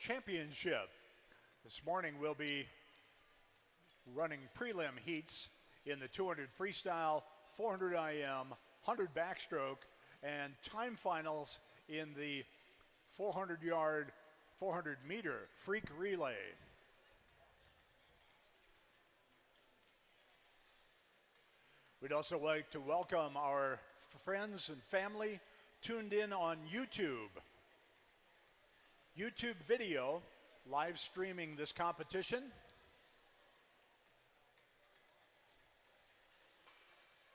Championship. This morning we'll be running prelim heats in the 200 freestyle, 400 IM, 100 backstroke, and time finals in the 400-yard, 400-meter freak relay. We'd also like to welcome our friends and family tuned in on YouTube. YouTube video live streaming this competition.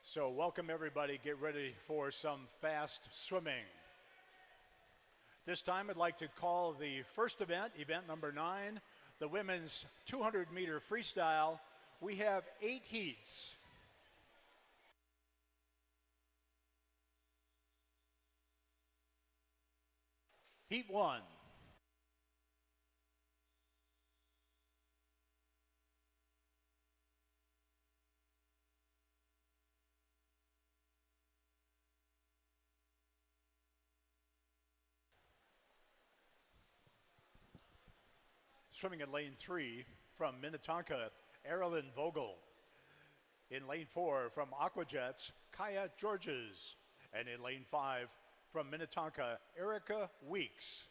So welcome everybody, get ready for some fast swimming. This time I'd like to call the first event, event number 9, the women's 200-meter freestyle. We have 8 heats. Heat 1. Swimming in lane 3 from Minnetonka, Erilyn Vogel. In lane 4 from Aquajets, Kaya Georges. And in lane 5 from Minnetonka, Erica Weeks.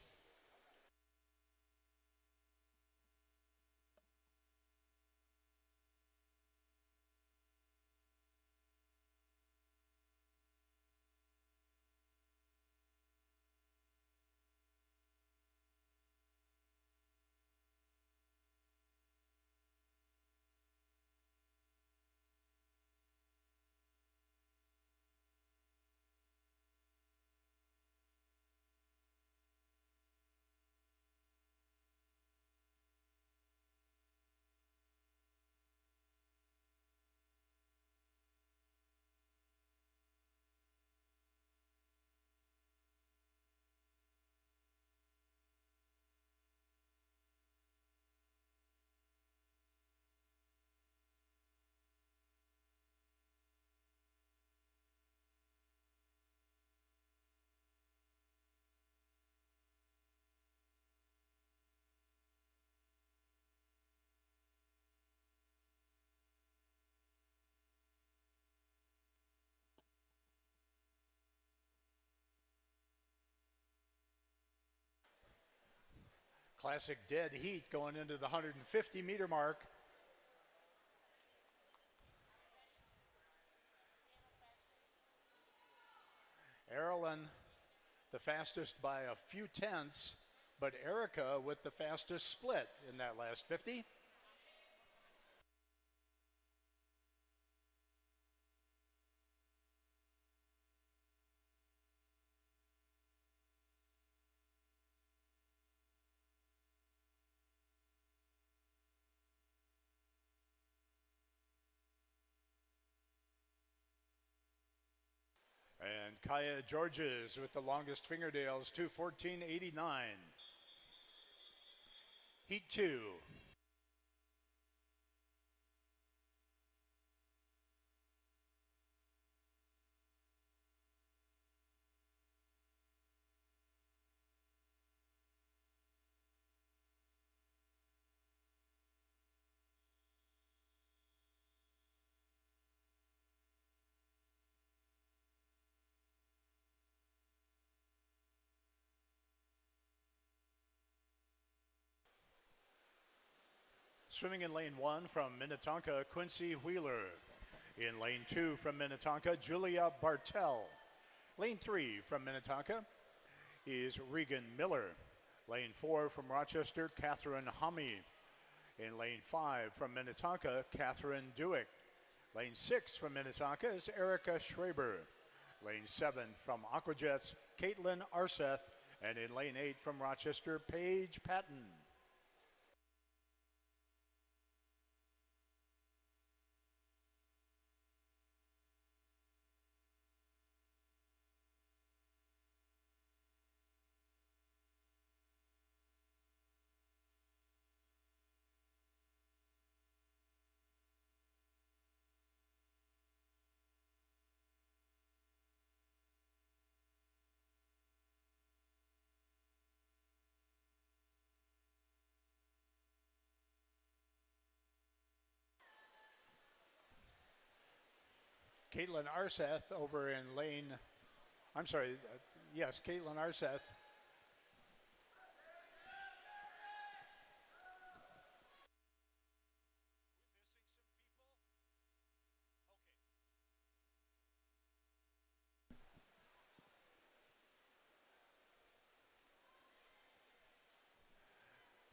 Classic dead heat going into the 150-meter mark. Erilyn, the fastest by a few tenths, but Erica with the fastest split in that last 50. And Kaya Georges with the longest fingernails, 2:14.89. Heat 2. Swimming in lane 1 from Minnetonka, Quincy Wheeler. In lane 2 from Minnetonka, Julia Bartel. Lane 3 from Minnetonka is Regan Miller. Lane 4 from Rochester, Catherine Hummy. In lane 5 from Minnetonka, Catherine Dewick. Lane 6 from Minnetonka is Erica Schraber. Lane 7 from Aquajets, Caitlin Arseth. And in lane 8 from Rochester, Paige Patton. Caitlin Arseth over in lane, I'm sorry, yes, Caitlin Arseth.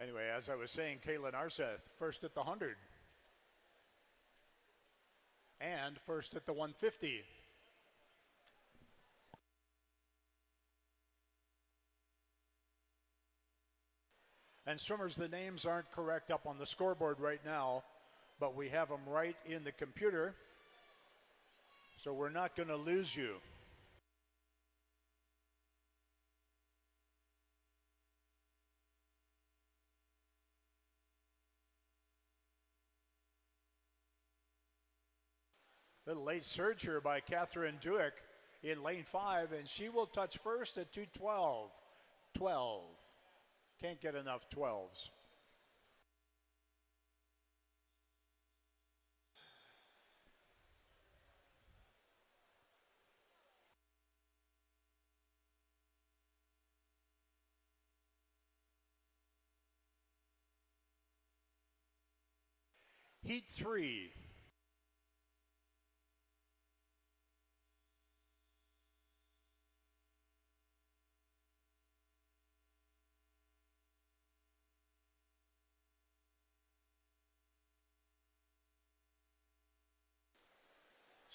Anyway, as I was saying, Caitlin Arseth, first at the 100. And first at the 150. And swimmers, the names aren't correct up on the scoreboard right now, but we have them right in the computer, so we're not going to lose you. Little late surge here by Catherine Duick in lane 5, and she will touch first at 2:12. 12. Can't get enough 12s. Heat 3.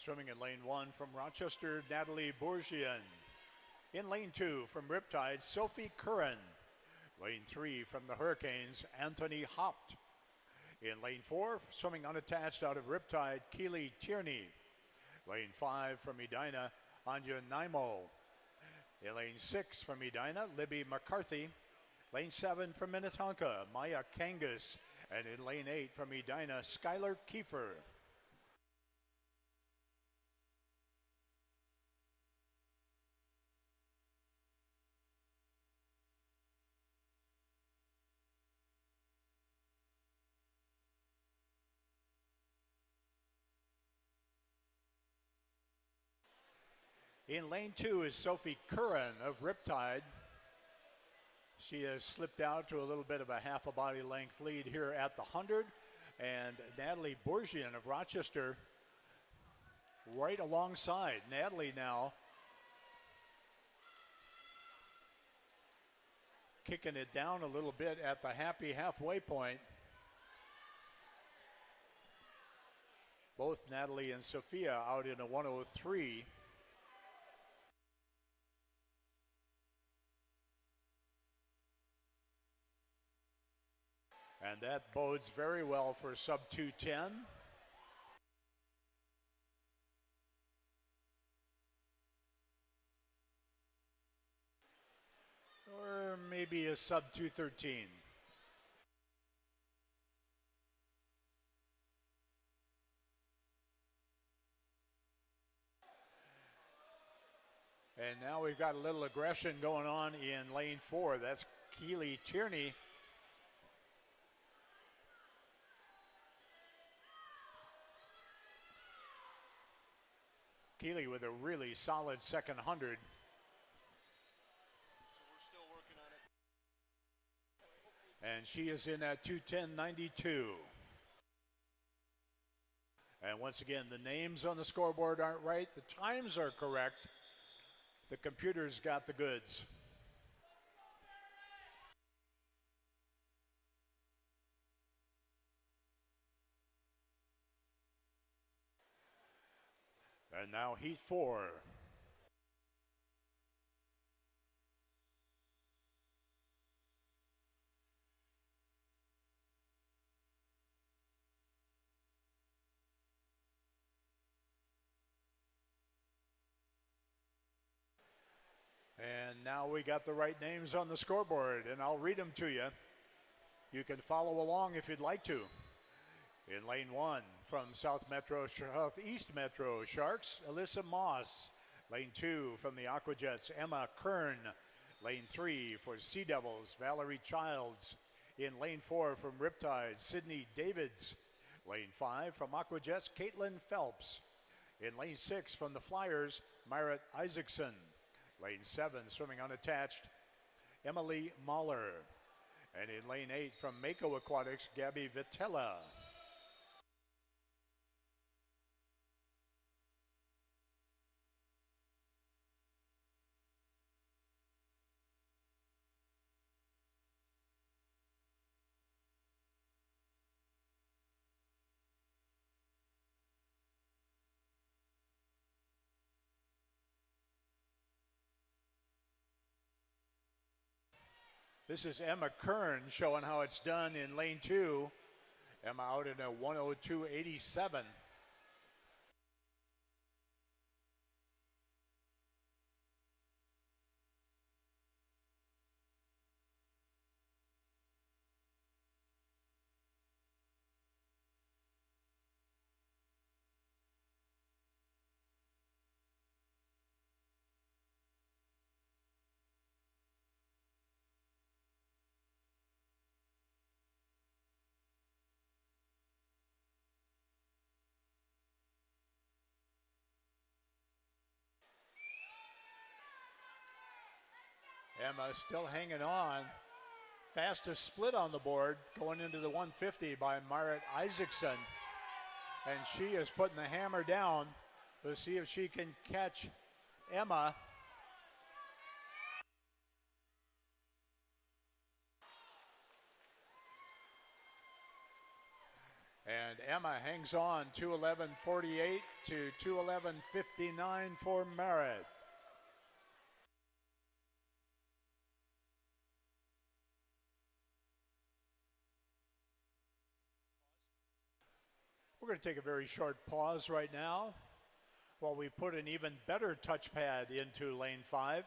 Swimming in lane 1 from Rochester, Natalie Bourgian. In lane 2 from Riptide, Sophie Curran. Lane 3 from the Hurricanes, Anthony Hopt. In lane 4, swimming unattached out of Riptide, Keely Tierney. Lane 5 from Edina, Anja Naimo. In lane 6 from Edina, Libby McCarthy. Lane 7 from Minnetonka, Maya Kangas. And in lane 8 from Edina, Skylar Kiefer. In lane 2 is Sophie Curran of Riptide. She has slipped out to a little bit of a half a body length lead here at the 100. And Natalie Bourgian of Rochester right alongside. Natalie now kicking it down a little bit at the happy halfway point. Both Natalie and Sophia out in a 103. And that bodes very well for sub 210. Or maybe a sub 213. And now we've got a little aggression going on in lane 4. That's Keely Tierney. Keely with a really solid second 100. So we're still working on it. And she is in at 2:10.92. And once again, the names on the scoreboard aren't right. The times are correct. The computer's got the goods. And now heat 4. And now we got the right names on the scoreboard, and I'll read them to you. You can follow along if you'd like to. In lane 1 from Southeast Metro Sharks, Alyssa Moss. Lane 2 from the Aquajets, Emma Kern. Lane 3 for Sea Devils, Valerie Childs. In lane 4 from Riptide, Sydney Davids. Lane 5 from Aquajets, Caitlin Phelps. In lane 6 from the Flyers, Myra Isaacson. Lane 7 swimming unattached, Emily Mahler. And in lane 8 from Mako Aquatics, Gabby Vitella. This is Emma Kern showing how it's done in lane 2. Emma out in a 102.87. Emma still hanging on. Fastest split on the board going into the 150 by Myra Isaacson. And she is putting the hammer down to see if she can catch Emma. And Emma hangs on 2:11.48 to 2:11.59 for Merritt. We're going to take a very short pause right now while we put an even better touchpad into lane 5.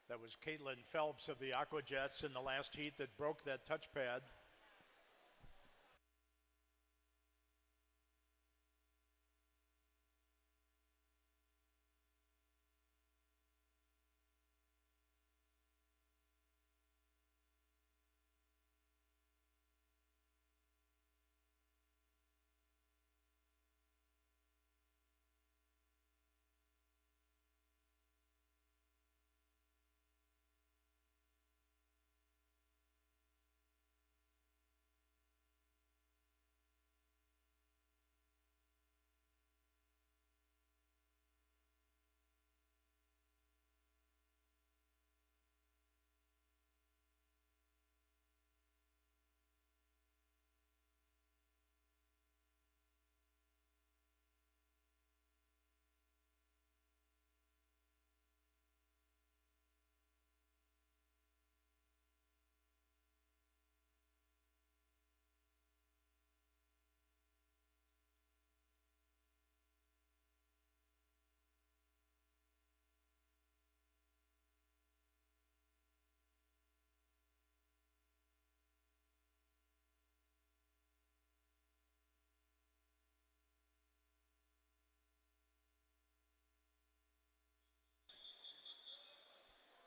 That was Caitlin Phelps of the Aquajets in the last heat that broke that touchpad.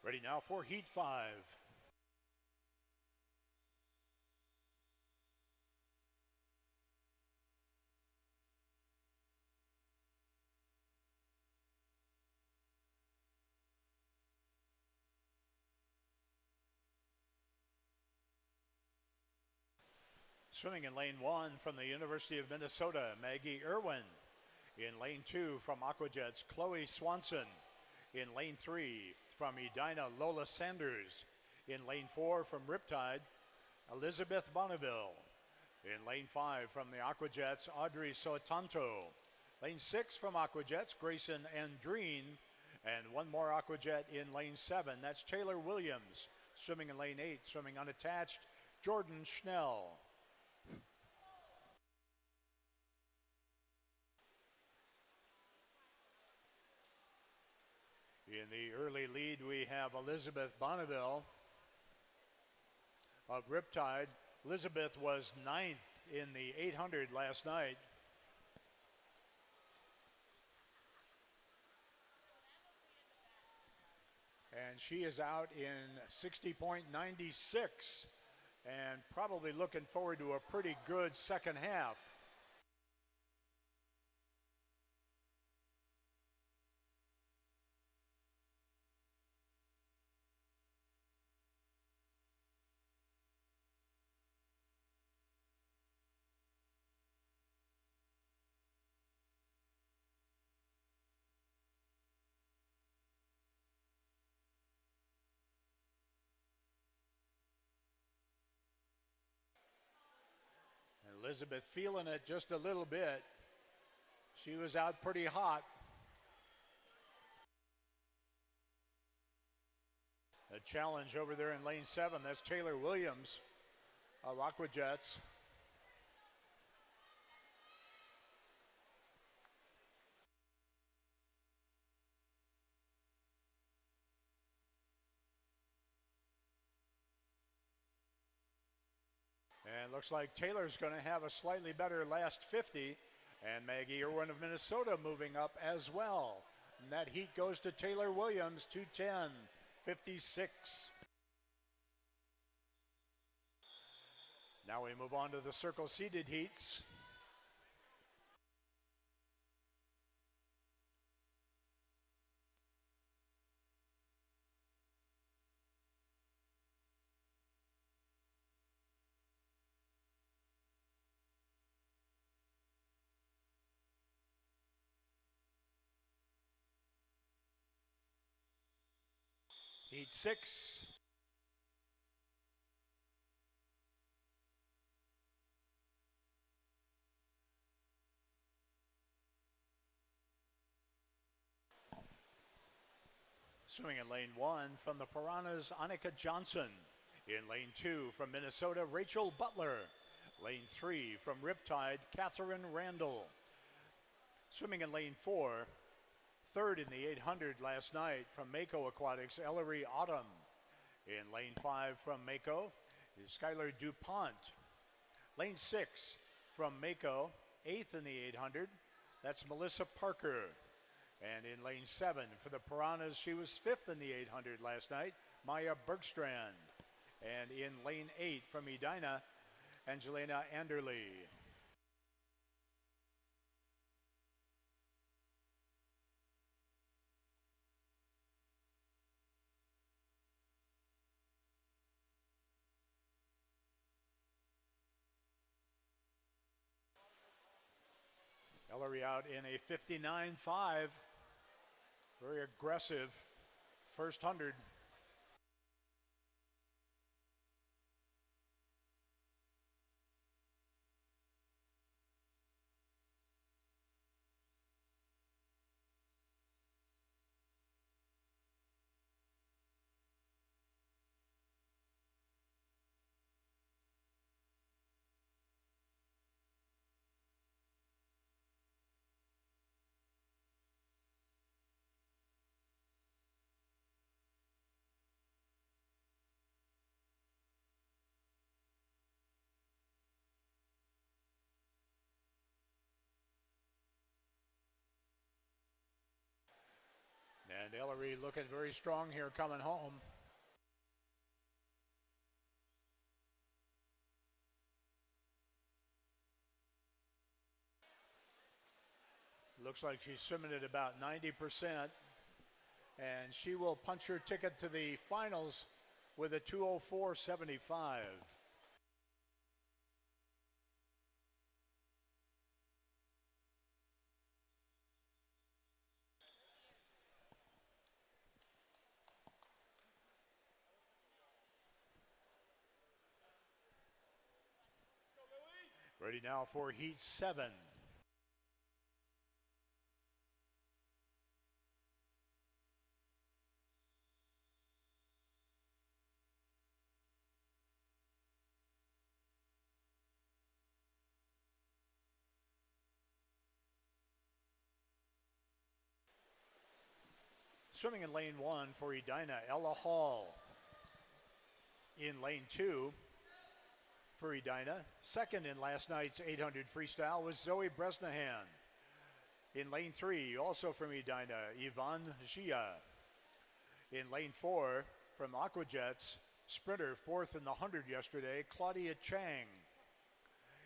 Ready now for Heat 5. Swimming in lane 1 from the University of Minnesota, Maggie Irwin. In lane 2 from Aquajets, Chloe Swanson. In lane 3 from Edina, Lola Sanders. In lane 4 from Riptide, Elizabeth Bonneville. In lane 5 from the Aquajets, Audrey Sotanto. Lane 6 from Aquajets, Grayson Andreen. And one more Aquajet in lane 7, that's Taylor Williams. Swimming in lane 8, swimming unattached, Jordan Schnell. In the early lead, we have Elizabeth Bonneville of Riptide. Elizabeth was 9th in the 800 last night. And she is out in 60.96 and probably looking forward to a pretty good second half. Elizabeth feeling it just a little bit. She was out pretty hot. A challenge over there in lane 7. That's Taylor Williams of Aquajets. And looks like Taylor's going to have a slightly better last 50. And Maggie Irwin of Minnesota moving up as well. And that heat goes to Taylor Williams, 2:10.56. Now we move on to the circle seated heats. Heat 6. Swimming in lane 1 from the Piranhas, Annika Johnson. In lane 2 from Minnesota, Rachel Butler. Lane 3 from Riptide, Catherine Randall. Swimming in lane 4, third in the 800 last night from Mako Aquatics, Ellery Autumn. In lane 5 from Mako is Skylar DuPont. Lane 6 from Mako, 8th in the 800, that's Melissa Parker. And in lane 7 for the Piranhas, she was 5th in the 800 last night, Maya Bergstrand. And in lane 8 from Edina, Angelina Anderle. Ellery out in a 59.5. Very aggressive first 100. And Ellery looking very strong here coming home. Looks like she's swimming at about 90%. And she will punch her ticket to the finals with a 2:04.75. Ready now for heat 7. Swimming in lane 1 for Edina, Ella Hall. In lane 2 for Edina, second in last night's 800 freestyle was Zoe Bresnahan. In lane 3, also from Edina, Yvonne Gia. In lane 4 from Aquajets, sprinter fourth in the 100 yesterday, Claudia Chang.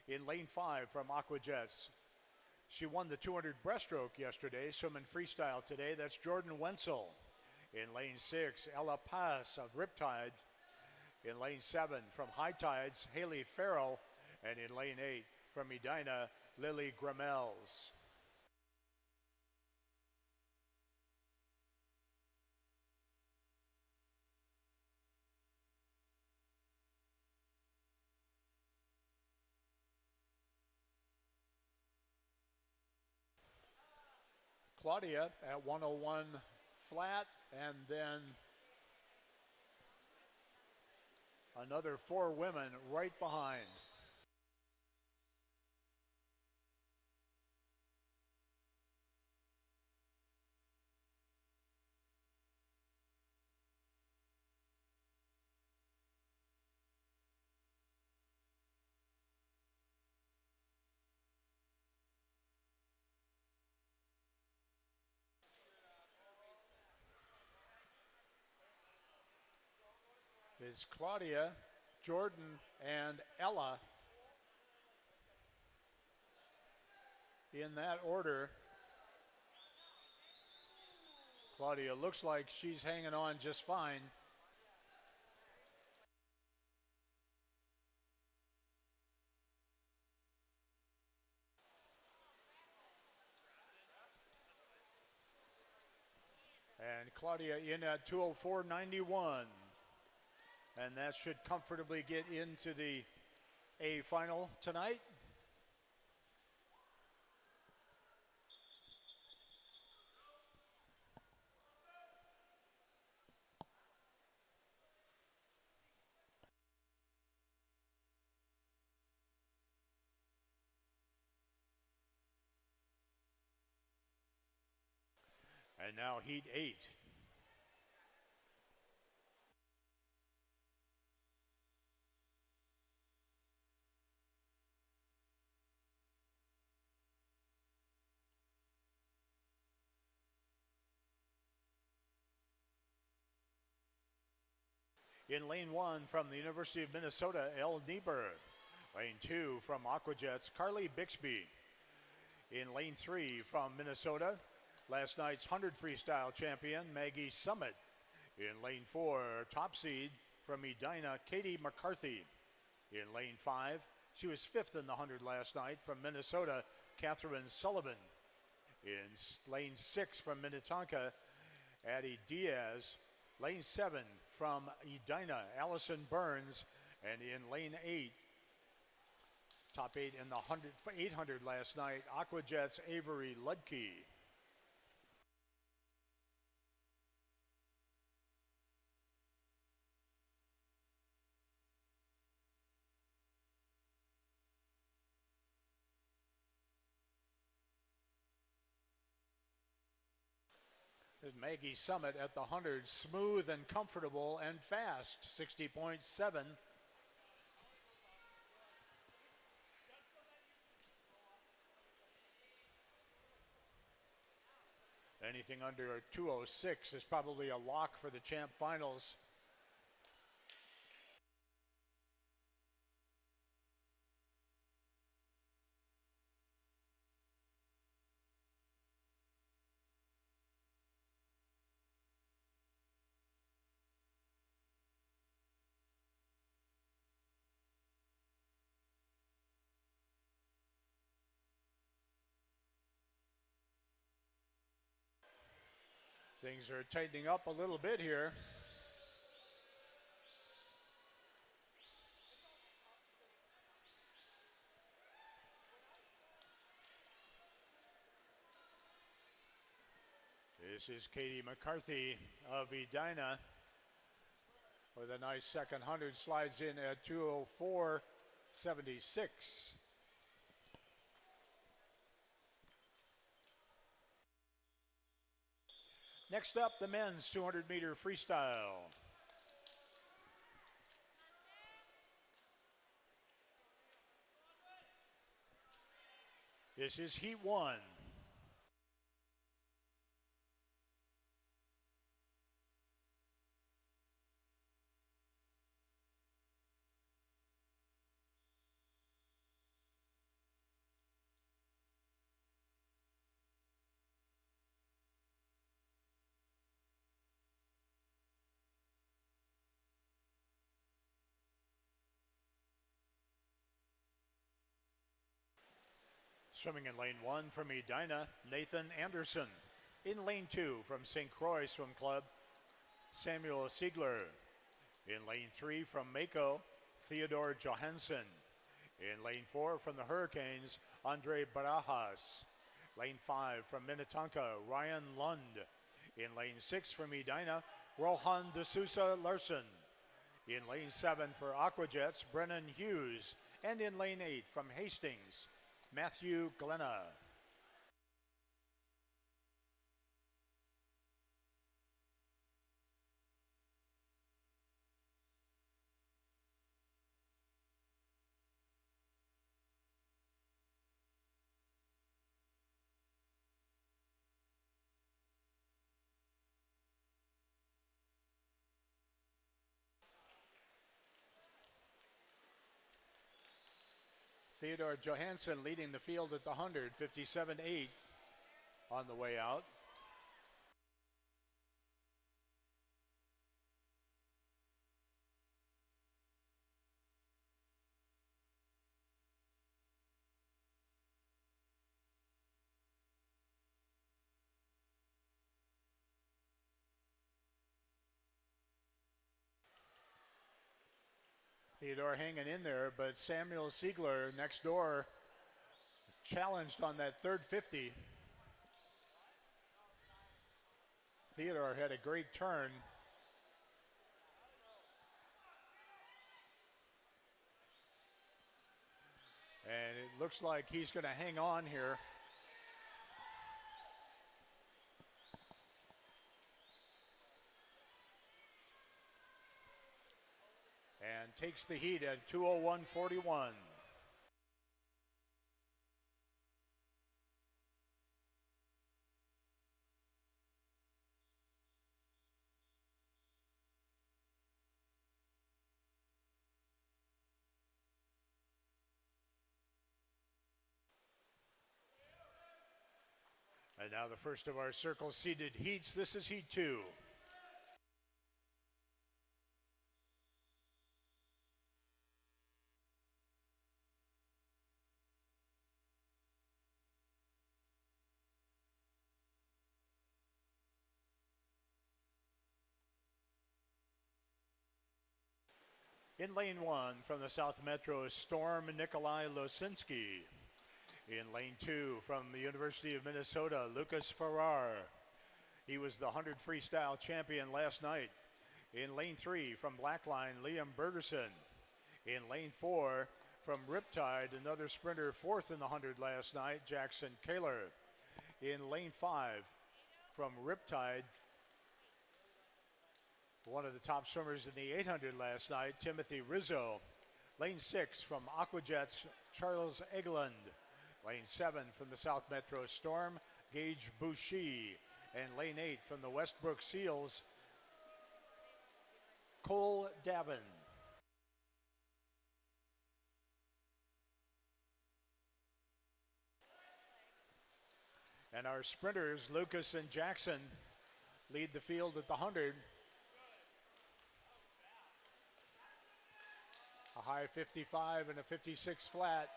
In lane 5 from Aquajets, she won the 200 breaststroke yesterday, swimming freestyle today. That's Jordan Wenzel. In lane 6, Ella Paz of Riptide. In lane 7 from High Tides, Haley Farrell. And in lane 8 from Edina, Lily Gramels. Claudia at 101 flat, and then another 4 women right behind. It's Claudia, Jordan, and Ella in that order. Claudia looks like she's hanging on just fine. And Claudia in at 2:04.91. And that should comfortably get into the A final tonight. And now heat 8. In lane 1 from the University of Minnesota, Elle Niebuhr. Lane 2 from Aquajets, Carly Bixby. In lane 3 from Minnesota, last night's 100 freestyle champion, Maggie Summit. In lane 4, top seed from Edina, Katie McCarthy. In lane 5, she was 5th in the 100 last night from Minnesota, Catherine Sullivan. In lane 6 from Minnetonka, Addie Diaz. Lane 7 from Edina, Allison Burns. And in lane 8, top 8 in the 800 last night, Aquajets' Avery Ludke. Maggie Summit at the 100, smooth and comfortable and fast, 60.7. Anything under 206 is probably a lock for the champ finals. Things are tightening up a little bit here. This is Katie McCarthy of Edina with a nice second 100, slides in at 2:04.76. Next up, the men's 200-meter freestyle. This is heat 1. Swimming in lane 1 from Edina, Nathan Anderson. In lane 2 from St. Croix Swim Club, Samuel Siegler. In lane 3 from Mako, Theodore Johansson. In lane 4 from the Hurricanes, Andre Barajas. Lane 5 from Minnetonka, Ryan Lund. In lane 6 from Edina, Rohan De Sousa Larson. In lane 7 for Aquajets, Brennan Hughes. And in lane 8 from Hastings, Matthew Glenna. Theodore Johansson leading the field at the 100, 57.8 on the way out. Theodore hanging in there, but Samuel Siegler next door challenged on that third 50. Theodore had a great turn. And it looks like he's going to hang on here. And takes the heat at 2:01.41. And now the first of our circle seeded heats. This is heat 2. In lane 1 from the South Metro, Storm Nikolai Losinski. In lane 2 from the University of Minnesota, Lucas Farrar. He was the 100 freestyle champion last night. In lane 3 from Blackline, Liam Bergerson. In lane 4 from Riptide, another sprinter, 4th in the 100 last night, Jackson Kaler. In lane 5 from Riptide, one of the top swimmers in the 800 last night, Timothy Rizzo. Lane 6 from Aquajets, Charles Egeland. Lane 7 from the South Metro Storm, Gage Bouchy. And lane 8 from the Westbrook Seals, Cole Davin. And our sprinters, Lucas and Jackson, lead the field at the 100. A high 55 and a 56 flat.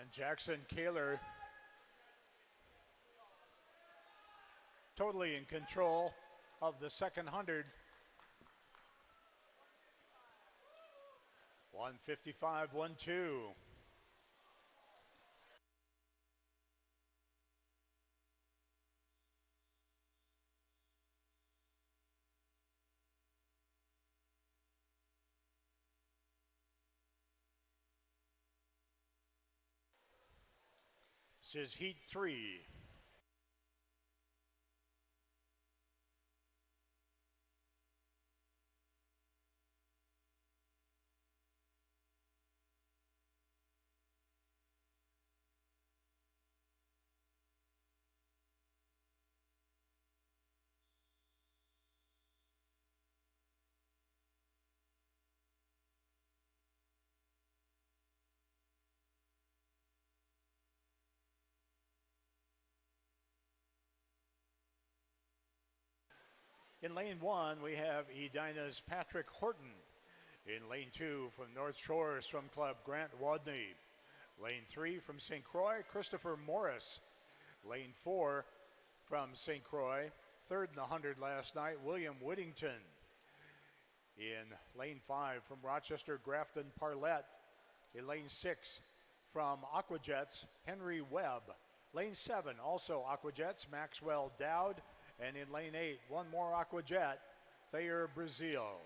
And Jackson Kaler totally in control of the second 100. 155.12. This is heat 3. In lane 1, we have Edina's Patrick Horton. In lane 2, from North Shore Swim Club, Grant Wadney. Lane 3, from St. Croix, Christopher Morris. Lane 4, from St. Croix, third in the 100 last night, William Whittington. In lane 5, from Rochester, Grafton Parlett. In lane 6, from Aquajets, Henry Webb. Lane 7, also Aquajets, Maxwell Dowd. And in lane 8, one more Aquajet, Thayer Brazil.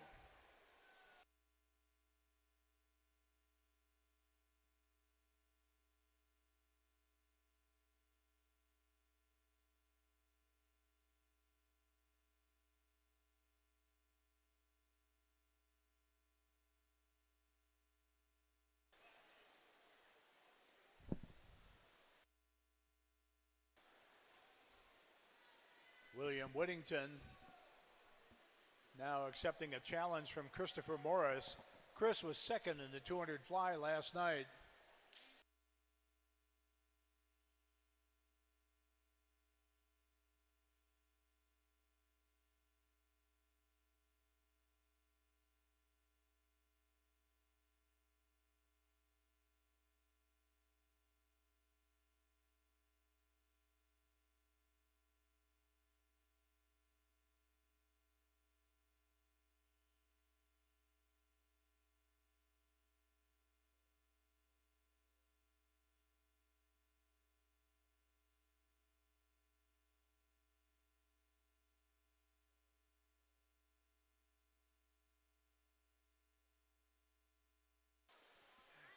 William Whittington now accepting a challenge from Christopher Morris. Chris was second in the 200 fly last night.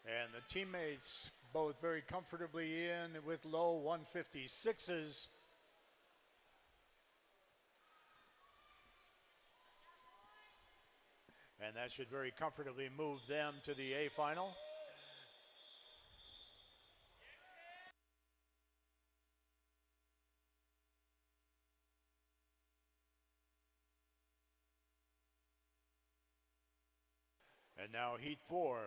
And the teammates both very comfortably in with low 156s. And that should very comfortably move them to the A final. And now heat 4.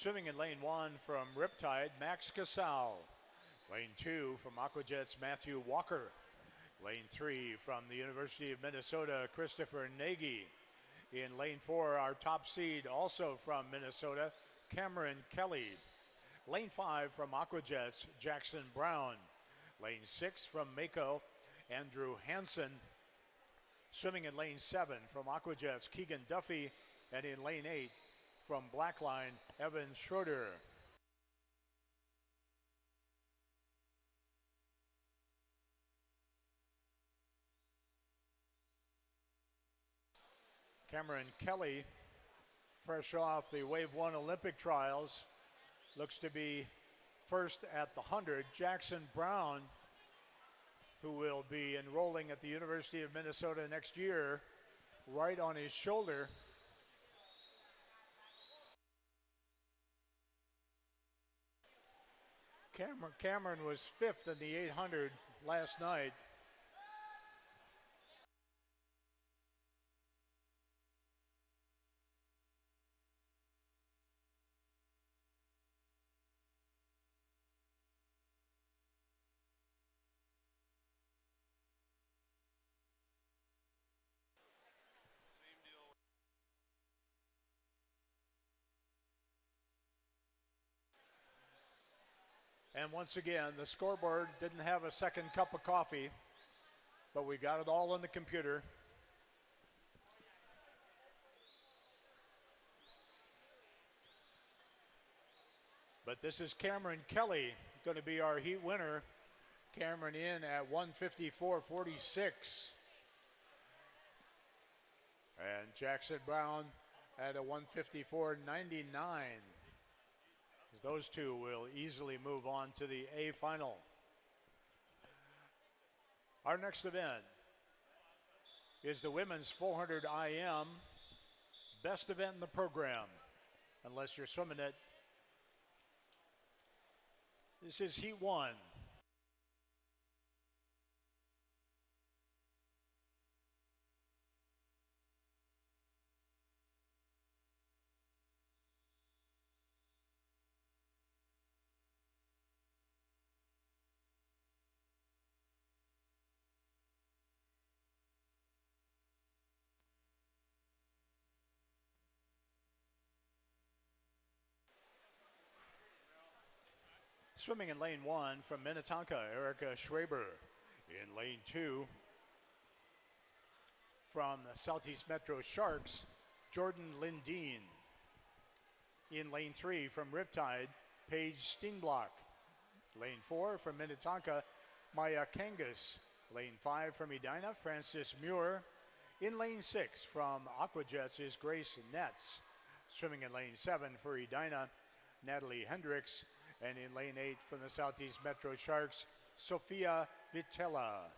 Swimming in lane 1 from Riptide, Max Casal. Lane 2 from Aquajets, Matthew Walker. Lane 3 from the University of Minnesota, Christopher Nagy. In lane 4, our top seed, also from Minnesota, Cameron Kelly. Lane 5 from Aquajets, Jackson Brown. Lane 6 from Mako, Andrew Hansen. Swimming in lane 7 from Aquajets, Keegan Duffy. And in lane 8, from Blackline, Evan Schroeder. Cameron Kelly, fresh off the Wave 1 Olympic trials, looks to be first at the 100. Jackson Brown, who will be enrolling at the University of Minnesota next year, right on his shoulder. Cameron was fifth in the 800 last night. And once again, the scoreboard didn't have a second cup of coffee, but we got it all on the computer. But this is Cameron Kelly, going to be our heat winner. Cameron in at 154.46. And Jackson Brown at a 154.99. Those two will easily move on to the A final. Our next event is the women's 400 IM, best event in the program, unless you're swimming it This is Heat 1. Swimming in lane 1 from Minnetonka, Erica Schwaber. In lane 2 from the Southeast Metro Sharks, Jordan Lindeen. In lane 3 from Riptide, Paige Steenblock. Lane 4 from Minnetonka, Maya Kangas. Lane 5 from Edina, Frances Muir. In lane 6 from Aquajets is Grace Netz. Swimming in lane 7 for Edina, Natalie Hendricks. And in lane 8 from the Southeast Metro Sharks, Sophia Vitella.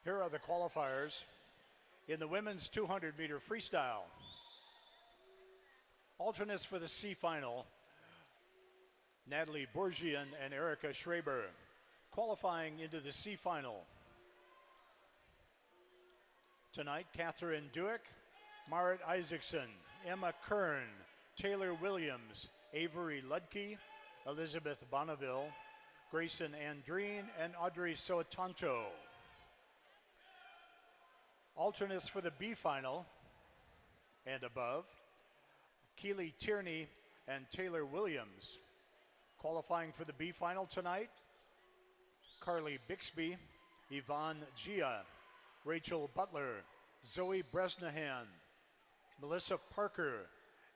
Here are the qualifiers in the women's 200-meter freestyle. Alternates for the C final, Natalie Bourgian and Erica Schraber. Qualifying into the C final. Tonight, Catherine Duick, Marit Isaacson, Emma Kern, Taylor Williams, Avery Ludke, Elizabeth Bonneville, Grayson Andreen, and Audrey Sotanto. Alternates for the B final and above, Keely Tierney and Taylor Williams. Qualifying for the B final tonight, Carly Bixby, Yvonne Gia, Rachel Butler, Zoe Bresnahan, Melissa Parker,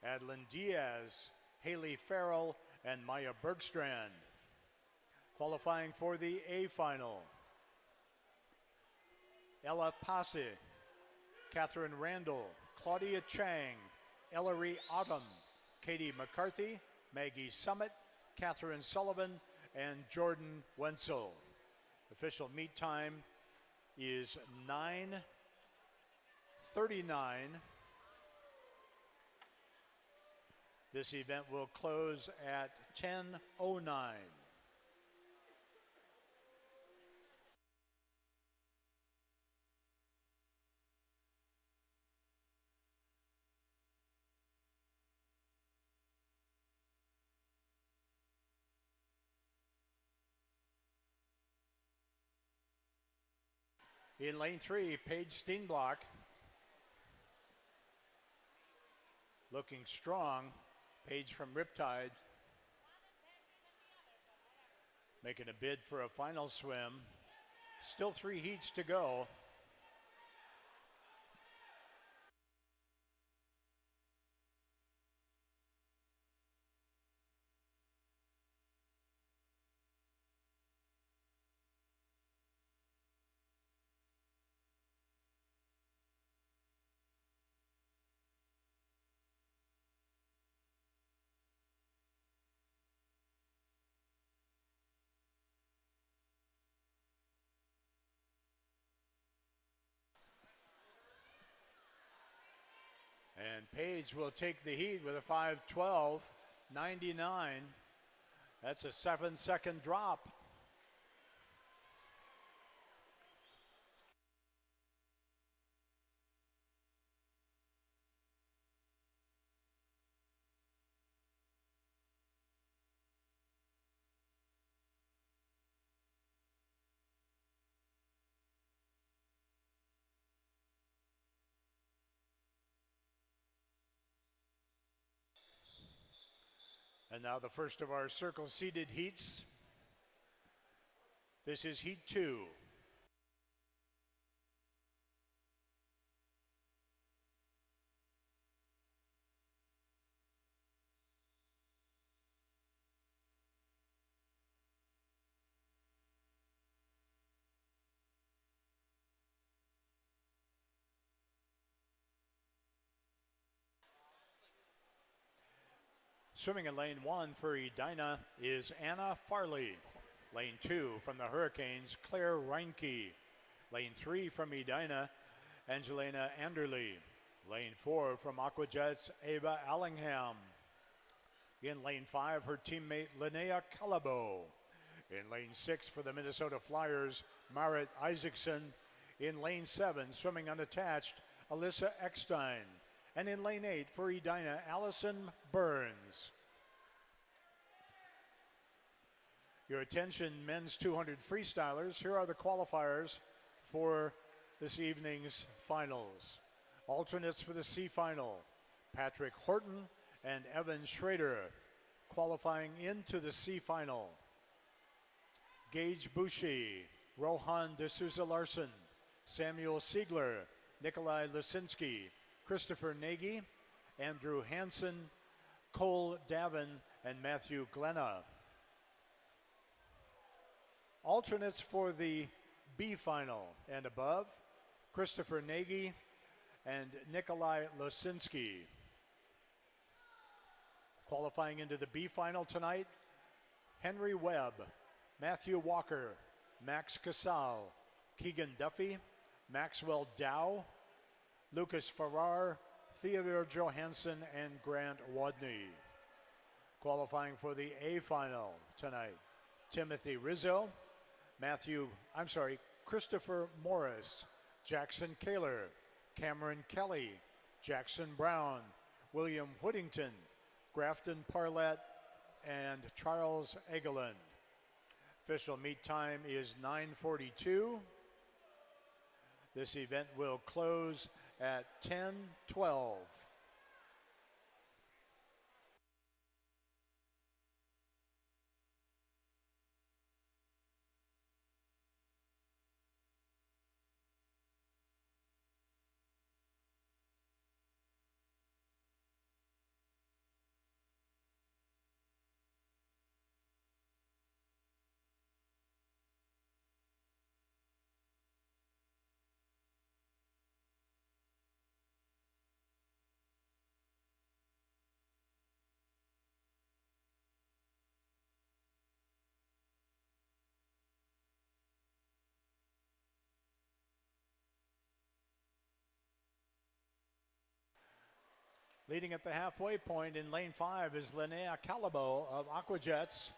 Adeline Diaz, Haley Farrell, and Maya Bergstrand. Qualifying for the A final, Ella Passe, Catherine Randall, Claudia Chang, Ellery Autumn, Katie McCarthy, Maggie Summit, Catherine Sullivan, and Jordan Wenzel. Official meet time is 9:39. This event will close at 10:09. In lane 3, Paige Steenblock, looking strong. Paige from Riptide, making a bid for a final swim. Still 3 heats to go. And Page will take the heat with a 5:12.99. That's a 7-second drop. And now the first of our circle seated heats. This is heat 2. Swimming in lane 1 for Edina is Anna Farley. Lane 2 from the Hurricanes, Claire Reinke. Lane 3 from Edina, Angelina Anderley. Lane 4 from Aquajets, Ava Allingham. In lane 5, her teammate Linnea Calabo. In lane 6 for the Minnesota Flyers, Marit Isaacson. In lane 7, swimming unattached, Alyssa Eckstein. And in lane 8 for Edina, Allison Burns. Your attention, men's 200 freestylers. Here are the qualifiers for this evening's finals. Alternates for the C final, Patrick Horton and Evan Schrader. Qualifying into the C final, Gage Boucher, Rohan de Souza Larson, Samuel Siegler, Nikolai Lisinski, Christopher Nagy, Andrew Hansen, Cole Davin, and Matthew Glenna. Alternates for the B final and above, Christopher Nagy and Nikolai Lisinski. Qualifying into the B final tonight, Henry Webb, Matthew Walker, Max Casal, Keegan Duffy, Maxwell Dow, Lucas Farrar, Theodore Johansson, and Grant Wadney. Qualifying for the A final tonight, Timothy Rizzo, Christopher Morris, Jackson Kaler, Cameron Kelly, Jackson Brown, William Whittington, Grafton Parlett, and Charles Egelin. Official meet time is 9:42. This event will close at 10:12. Leading at the halfway point in lane 5 is Linnea Calabo of Aquajets.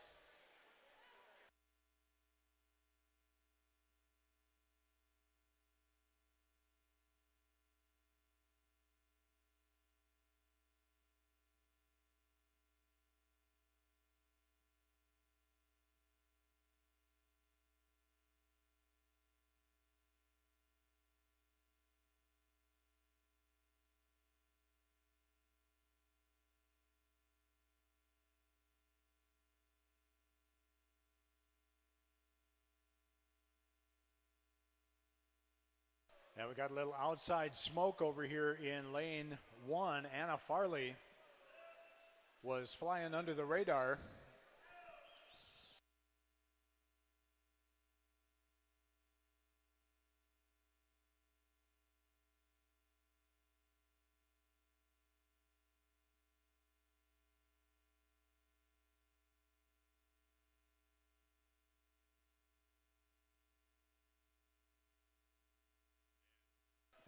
Now we got a little outside smoke over here in lane 1. Anna Farley was flying under the radar.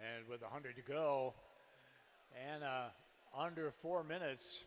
And with 100 to go, And under 4 minutes.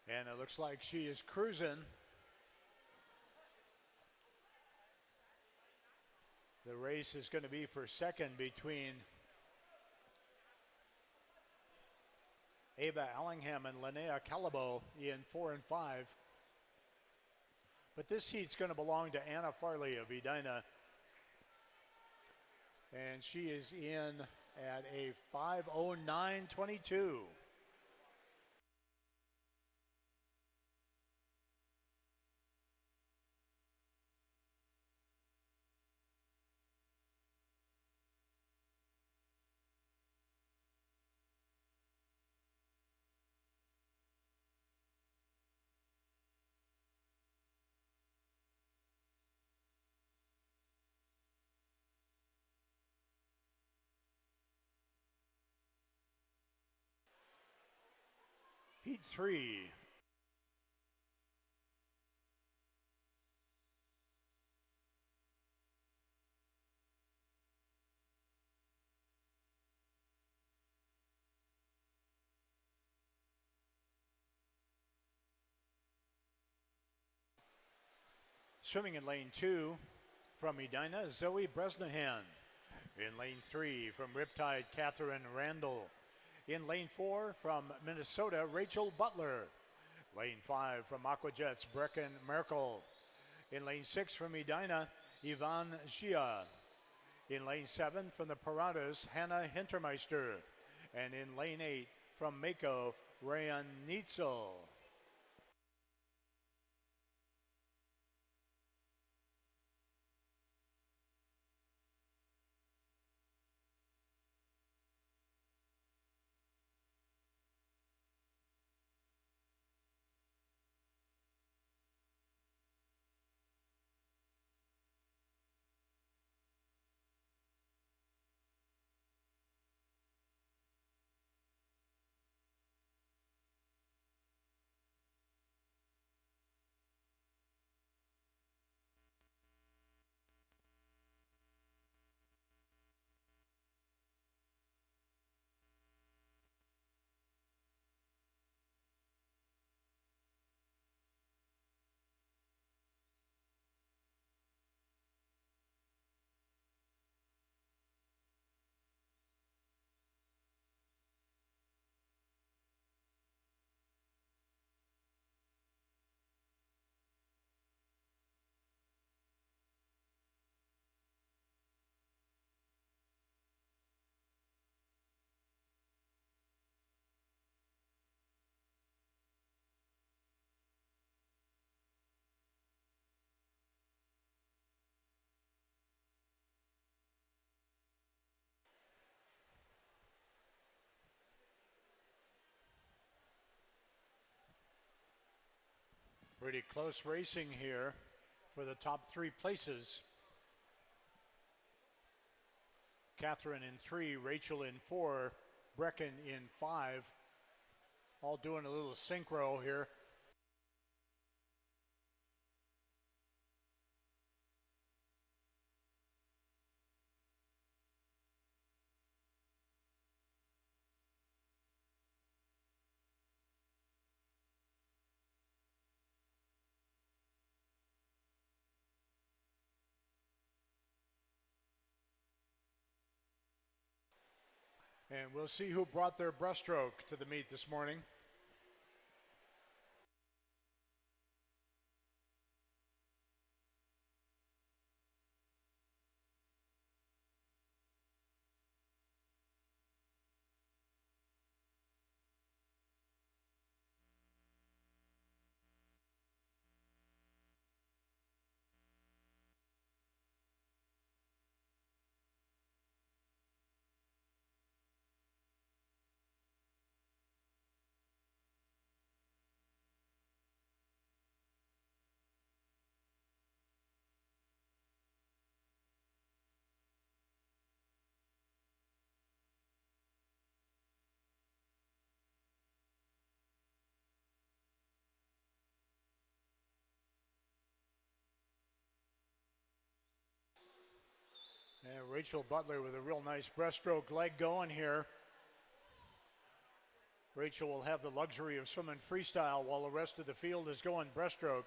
And it looks like she is cruising. The race is going to be for second between Ava Allingham and Linnea Calabo in 4 and 5. But this heat's going to belong to Anna Farley of Edina. And she is in at a 5:09.22. Heat 3. Swimming in lane 2 from Edina, Zoe Bresnahan. In lane 3 from Riptide, Catherine Randall. In lane 4 from Minnesota, Rachel Butler. Lane 5 from Aquajets, Brecken Merkel. In lane 6 from Edina, Yvonne Shia. In lane 7 from the Paradas, Hannah Hintermeister. And in lane 8 from Mako, Rayan Neitzel. Pretty close racing here for the top 3 places. Catherine in 3, Rachel in 4, Brecken in 5. All doing a little synchro here. And we'll see who brought their breaststroke to the meet this morning. Rachel Butler with a real nice breaststroke leg going here. Rachel will have the luxury of swimming freestyle while the rest of the field is going breaststroke.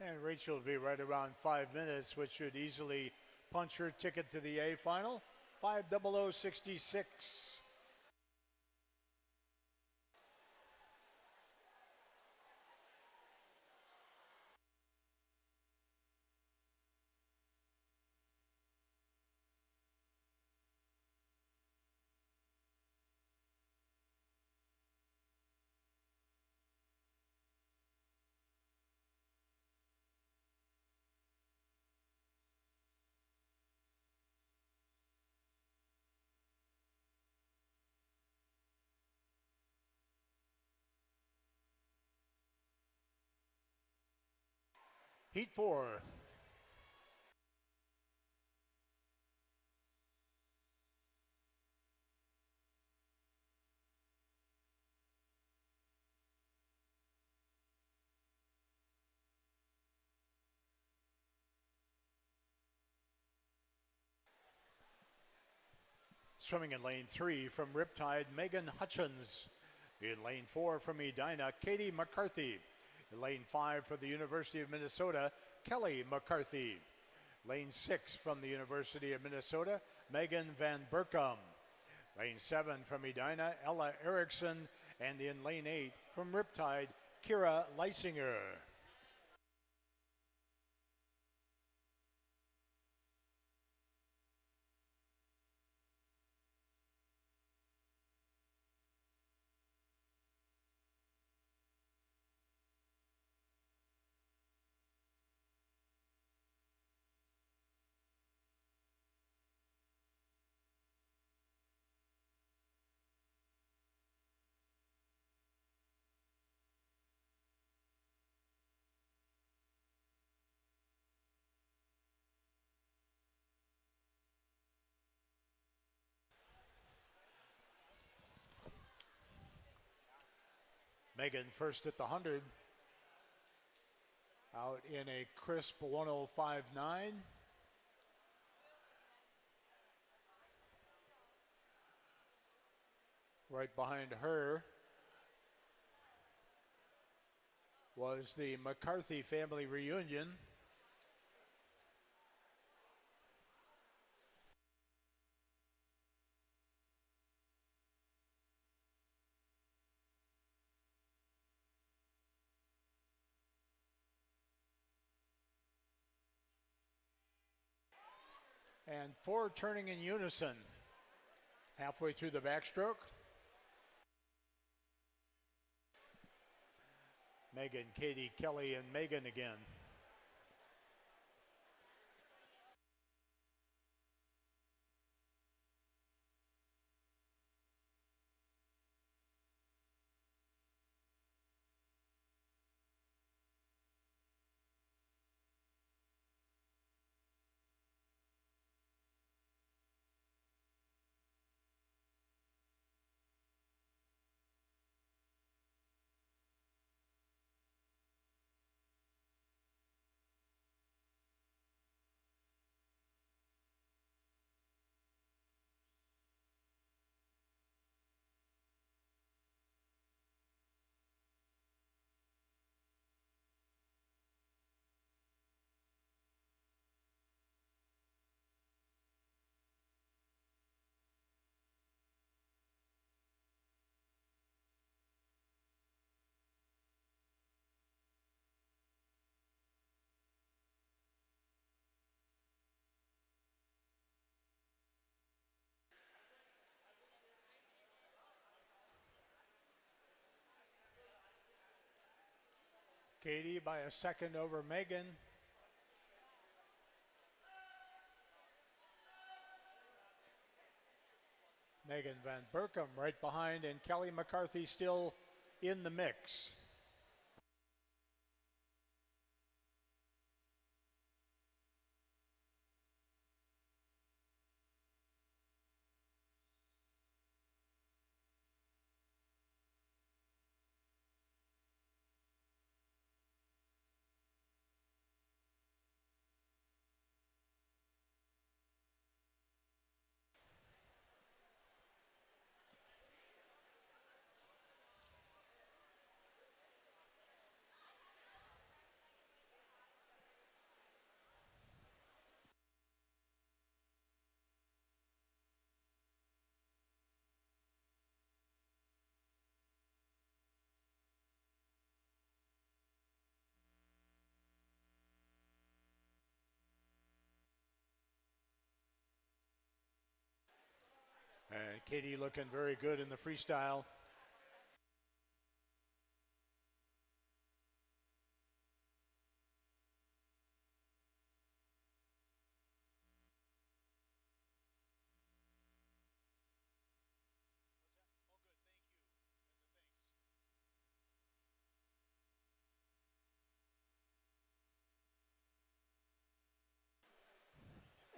And Rachel will be right around 5 minutes, which should easily punch her ticket to the A final. 5:00:66. Heat 4. Swimming in lane 3 from Riptide, Megan Hutchins. In lane 4 from Edina, Katie McCarthy. In lane 5 for the University of Minnesota, Kelly McCarthy. Lane 6 from the University of Minnesota, Megan Van Berkom. Lane 7 from Edina, Ella Erickson. And in lane 8 from Riptide, Kira Leisinger. Megan first at the 100. Out in a crisp 1:05.9. Right behind her was the McCarthy family reunion. And 4 turning in unison. Halfway through the backstroke. Megan, Katie, Kelly, and Megan again. Katie by a second over Megan. Megan Van Berkom right behind, and Kelly McCarthy still in the mix. And Katie looking very good in the freestyle.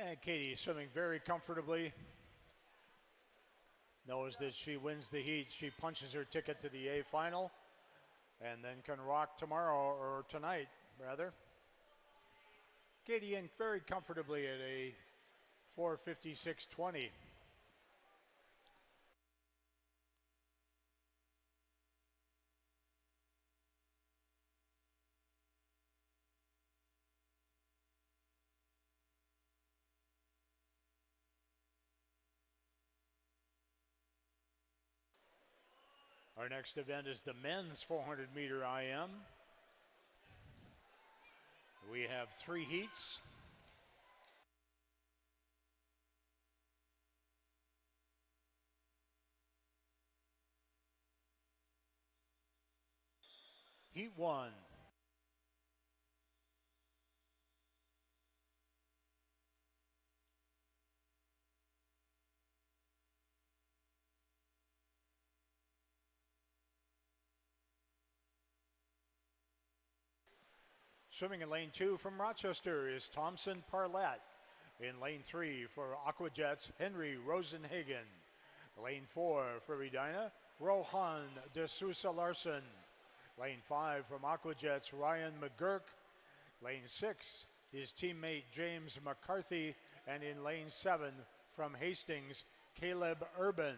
And Katie swimming very comfortably. Knows that she wins the heat. She punches her ticket to the A final and then can rock tomorrow, or tonight, rather. Katie in very comfortably at a 4:56.20. Our next event is the men's 400 meter IM. We have 3 heats. Heat 1. Swimming in lane 2 from Rochester is Thompson Parlett. In lane 3 for Aquajets, Henry Rosenhagen. Lane 4 for Edina, Rohan de Sousa Larson. Lane 5 from Aquajets, Ryan McGurk. Lane 6, his teammate James McCarthy. And in lane 7 from Hastings, Caleb Urban.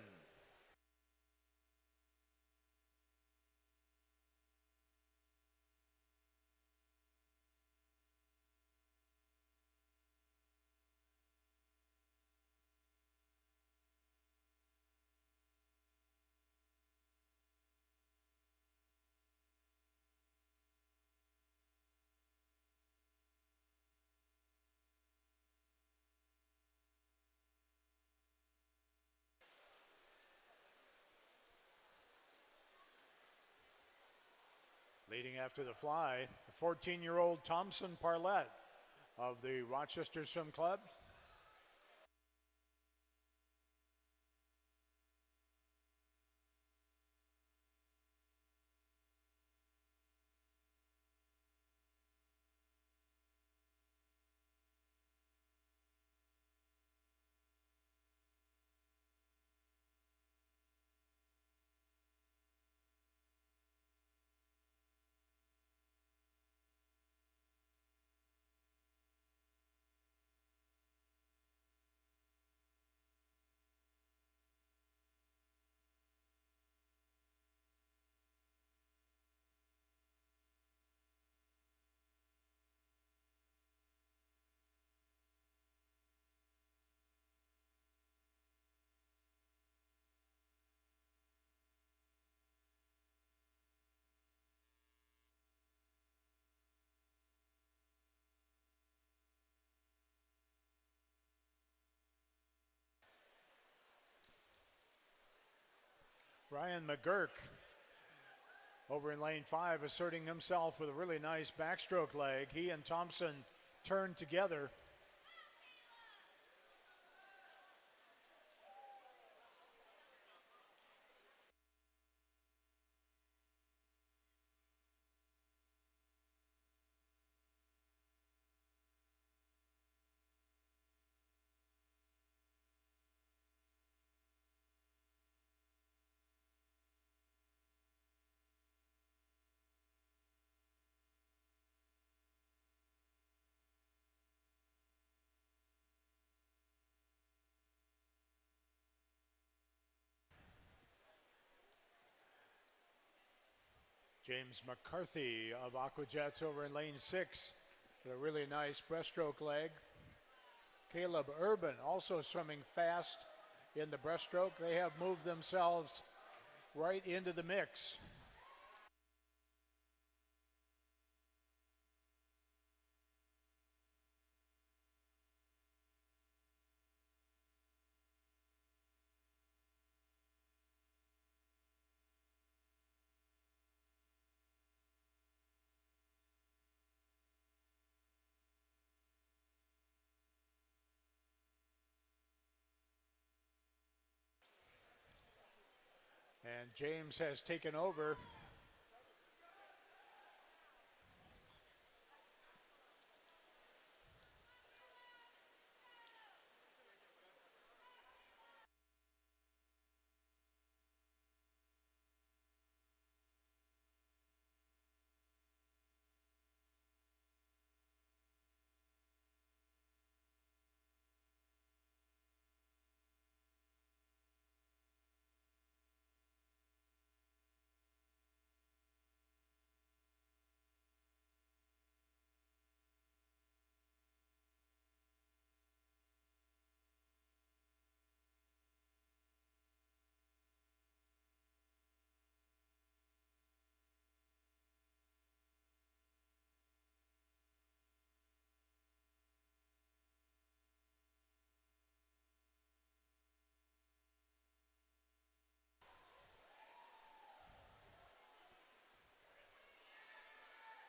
Leading after the fly, 14-year-old Thompson Parlett of the Rochester Swim Club. Ryan McGurk Over in lane 5, asserting himself with a really nice backstroke leg. He and Thompson turn together. James McCarthy of Aquajets over in lane 6 with a really nice breaststroke leg. Caleb Urban also swimming fast in the breaststroke. They have moved themselves right into the mix. And James has taken over.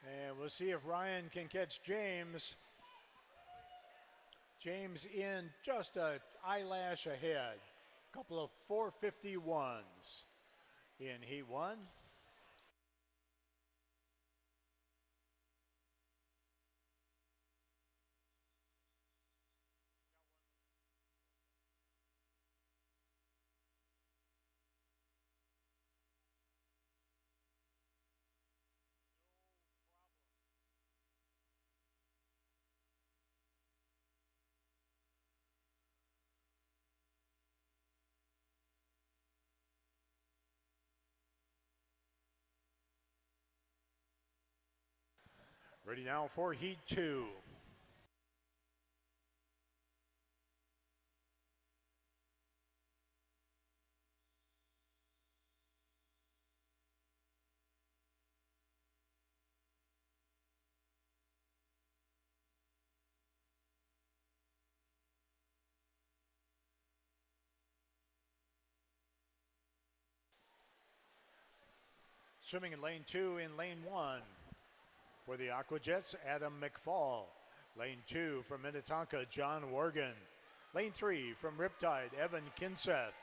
And we'll see if Ryan can catch James. James in just an eyelash ahead. A couple of 451s in Heat 1. Ready now for Heat 2. Swimming in lane 2 in lane 1. For the Aquajets, Adam McFall. Lane 2 from Minnetonka, John Worgan. Lane 3 from Riptide, Evan Kinseth.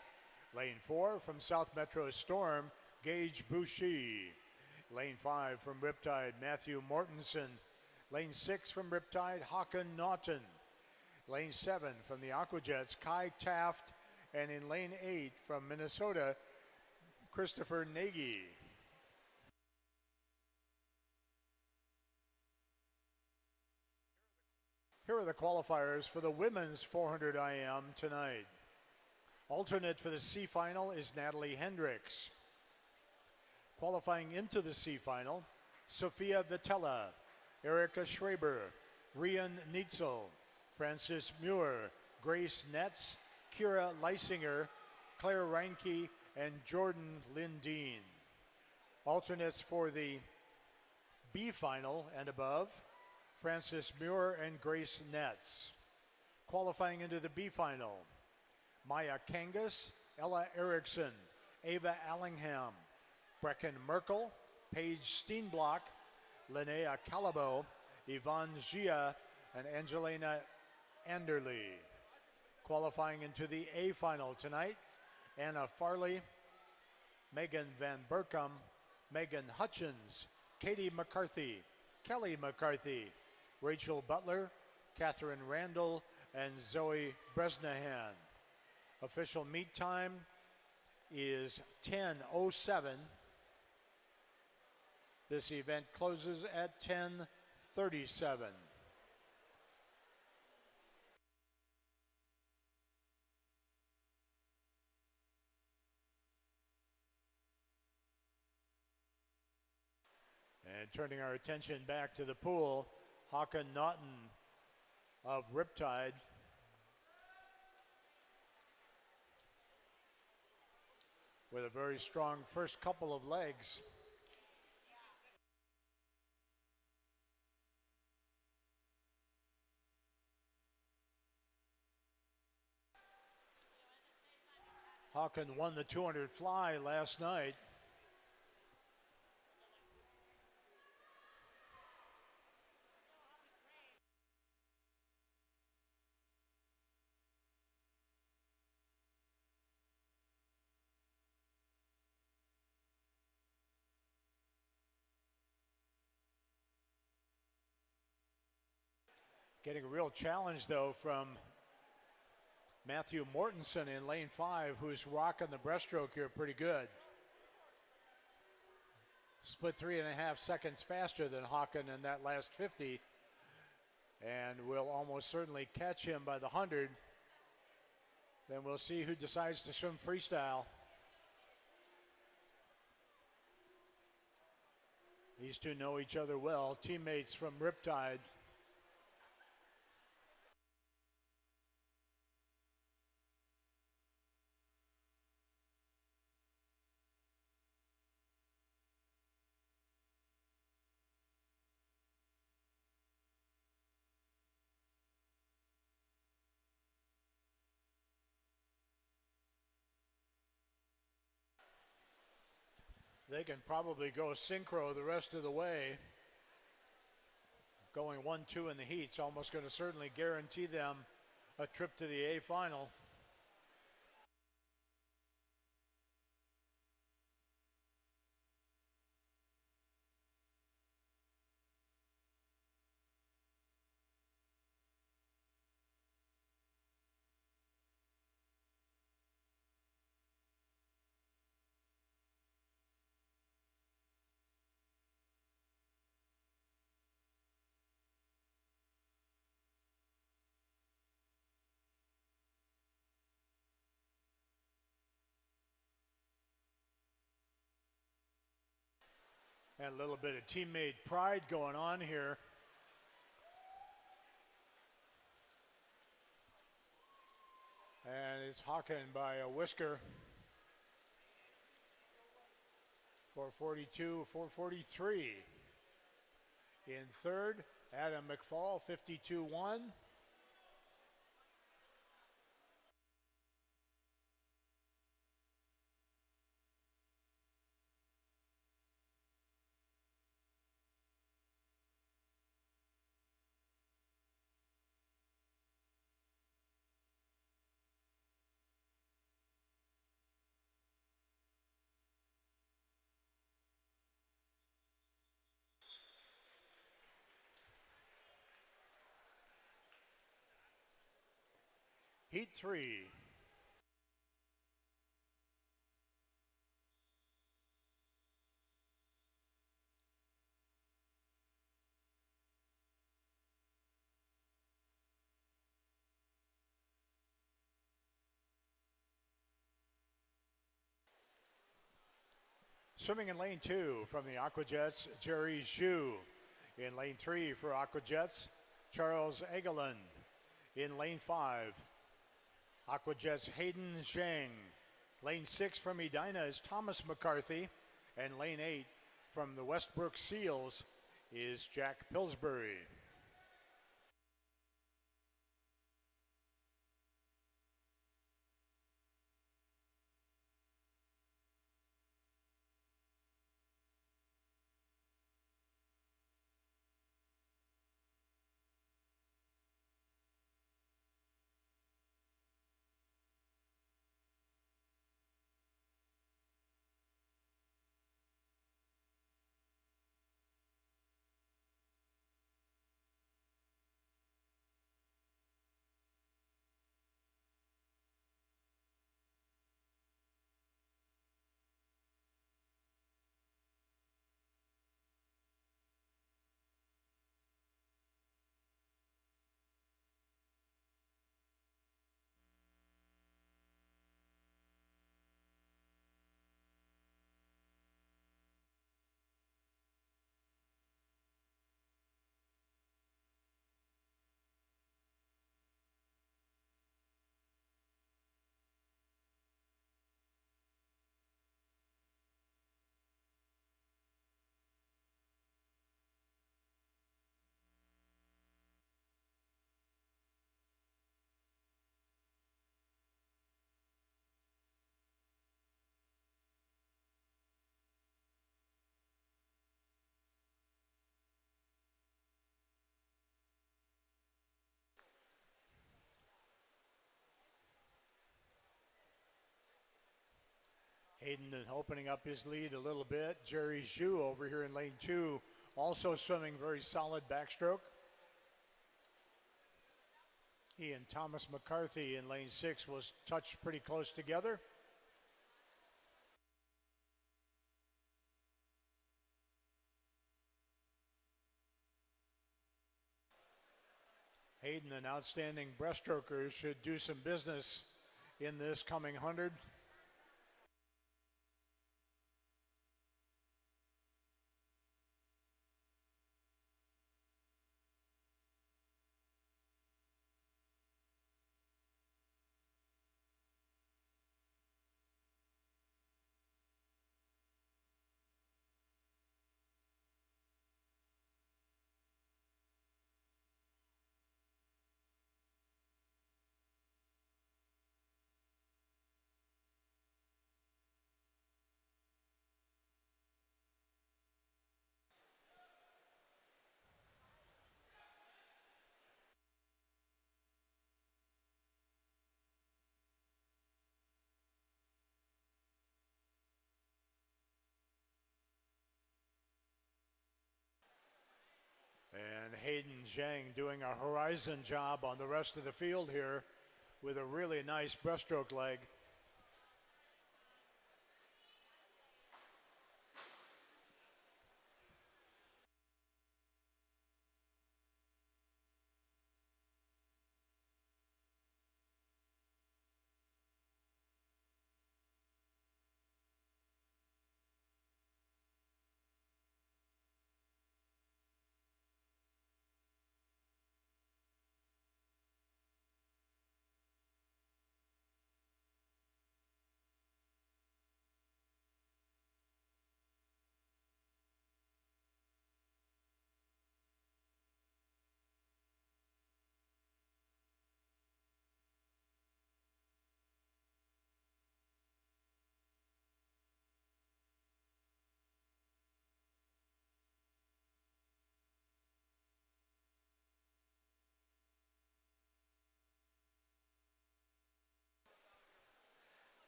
Lane 4 from South Metro Storm, Gage Boucher. Lane 5 from Riptide, Matthew Mortensen. Lane 6 from Riptide, Håkon Naughton. Lane 7 from the Aquajets, Kai Taft. And in lane 8 from Minnesota, Christopher Nagy. Here are the qualifiers for the women's 400 IM tonight. Alternate for the C final is Natalie Hendricks. Qualifying into the C final, Sophia Vitella, Erica Schraber, Rian Neitzel, Francis Muir, Grace Netz, Kira Leisinger, Claire Reinke, and Jordan Lindeen. Alternates for the B final and above, Francis Muir and Grace Netz. Qualifying into the B final, Maya Kangas, Ella Erickson, Ava Allingham, Brecken Merkel, Paige Steenblock, Linnea Calabo, Yvonne Gia, and Angelina Anderly. Qualifying into the A final tonight, Anna Farley, Megan Van Berkom, Megan Hutchins, Katie McCarthy, Kelly McCarthy, Rachel Butler, Catherine Randall, and Zoe Bresnahan. Official meet time is 10:07. This event closes at 10:37. And turning our attention back to the pool, Hakan Naughton of Riptide with a very strong first couple of legs. Hakan won the 200 fly last night. Getting a real challenge, though, from Matthew Mortensen in lane 5, who's rocking the breaststroke here pretty good. Split 3.5 seconds faster than Hakan in that last 50, and will almost certainly catch him by the 100. Then we'll see who decides to swim freestyle. These two know each other well, teammates from Riptide. They can probably go synchro the rest of the way. Going 1-2 in the heat's almost going to certainly guarantee them a trip to the A final. And a little bit of teammate pride going on here. And it's Hakan by a whisker. 442, 443. In third, Adam McFall, 52-1. Heat 3. Swimming in lane 2 from the Aquajets, Jerry Zhu. In lane 3 for Aquajets, Charles Egelund. In lane 5, Aquajets Hayden Zhang. Lane 6 from Edina is Thomas McCarthy. And lane 8 from the Westbrook Seals is Jack Pillsbury. Hayden opening up his lead a little bit. Jerry Zhu over here in lane 2, also swimming very solid backstroke. He and Thomas McCarthy in lane 6 was touched pretty close together. Hayden, an outstanding breaststroker, should do some business in this coming 100. And Hayden Zhang doing a horizon job on the rest of the field here with a really nice breaststroke leg.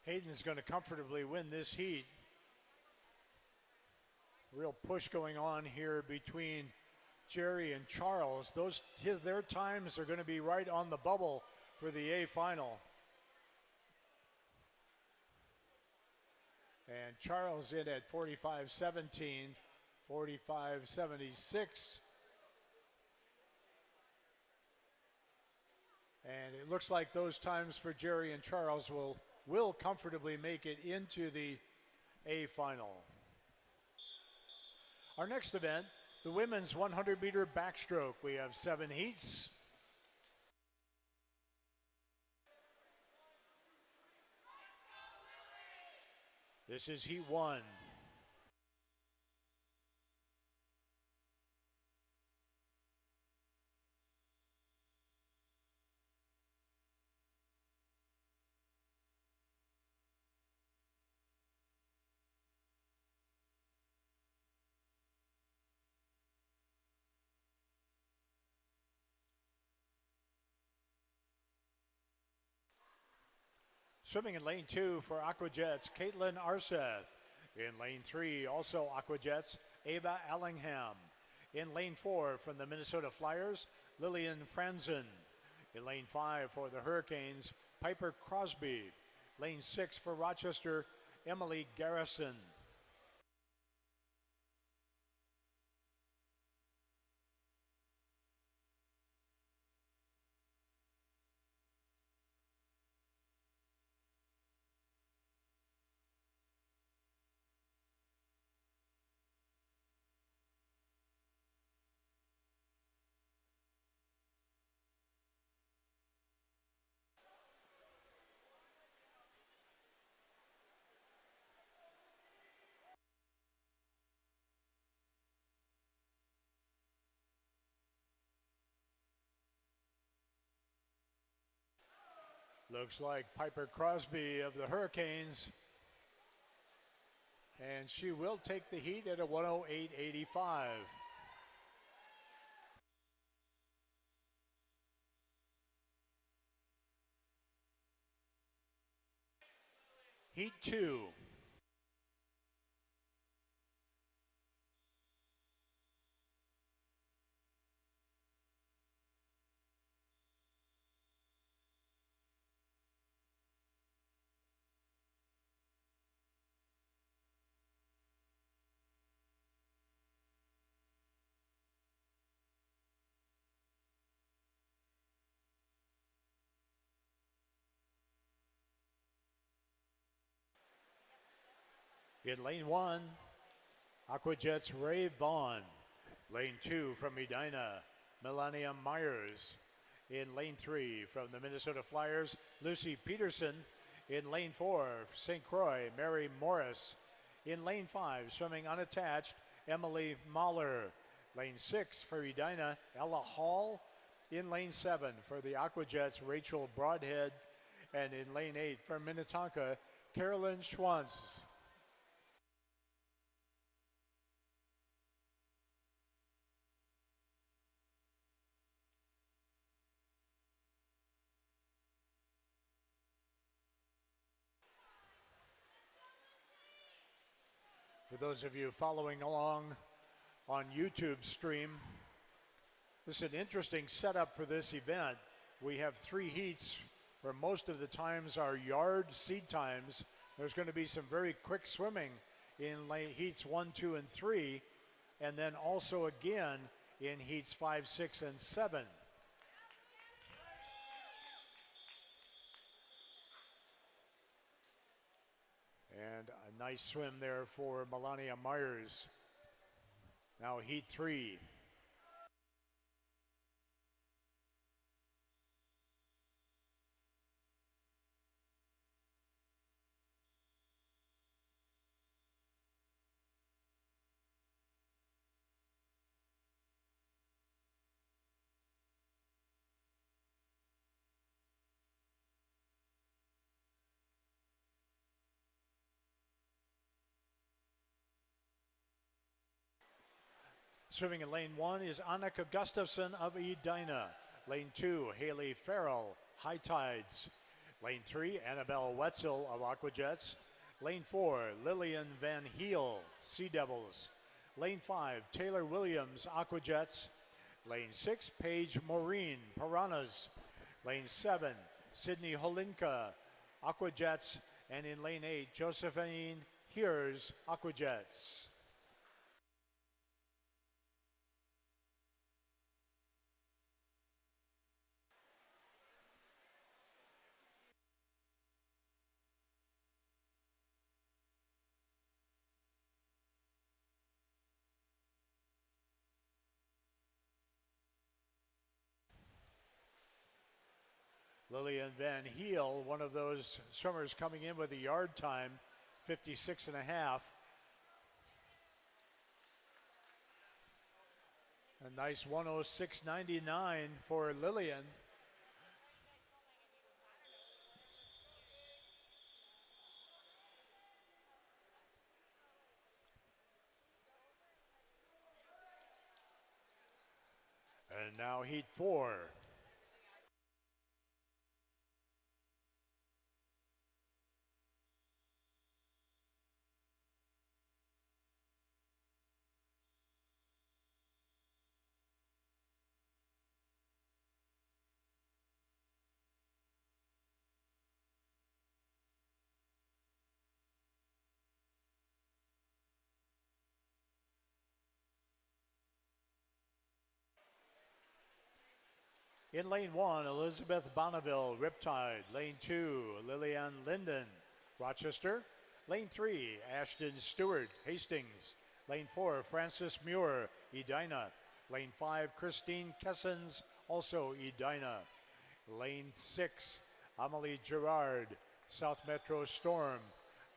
Hayden is going to comfortably win this heat. Real push going on here between Jerry and Charles. Their times are going to be right on the bubble for the A final. And Charles in at 45.17, 45.76. And it looks like those times for Jerry and Charles will comfortably make it into the A final. Our next event, the women's 100-meter backstroke. We have 7 heats. This is heat 1. Swimming in lane 2 for Aquajets, Caitlin Arseth. In lane 3, also Aquajets, Ava Allingham. In lane 4 from the Minnesota Flyers, Lillian Franzen. In lane 5 for the Hurricanes, Piper Crosby. Lane 6 for Rochester, Emily Garrison. Looks like Piper Crosby of the Hurricanes. And she will take the heat at a 108.85. Heat 2. In lane 1, Aquajet's Ray Vaughn. Lane 2 from Edina, Melania Myers. In lane 3 from the Minnesota Flyers, Lucy Peterson. In lane 4, St. Croix, Mary Morris. In lane 5, swimming unattached, Emily Mahler. Lane 6 for Edina, Ella Hall. In lane 7 for the Aquajets, Rachel Broadhead. And in lane 8 from Minnetonka, Carolyn Schwantz. For those of you following along on YouTube stream, this is an interesting setup for this event. We have 3 heats where most of the times are yard seed times. There's going to be some very quick swimming in heats 1, 2, and 3, and then also again in heats 5, 6, and 7. And a nice swim there for Melania Myers. Now heat 3. Swimming in lane 1 is Annika Gustafson of Edina. Lane 2, Haley Farrell, High Tides. Lane 3, Annabelle Wetzel of Aquajets. Lane 4, Lillian Van Heel, Sea Devils. Lane 5, Taylor Williams, Aquajets. Lane 6, Paige Maureen, Piranhas. Lane 7, Sydney Holinka, Aquajets. And in lane 8, Josephine Hears, Aquajets. Lillian Van Heel, one of those swimmers coming in with a yard time, 56 and a half. A nice 106.99 for Lillian. And now heat 4. In lane 1, Elizabeth Bonneville, Riptide. Lane 2, Lillian Linden, Rochester. Lane 3, Ashton Stewart, Hastings. Lane 4, Frances Muir, Edina. Lane 5, Christine Kessens, also Edina. Lane 6, Amelie Gerard, South Metro Storm.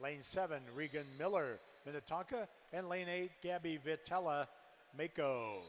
Lane 7, Regan Miller, Minnetonka. And lane 8, Gabby Vitella, Mako.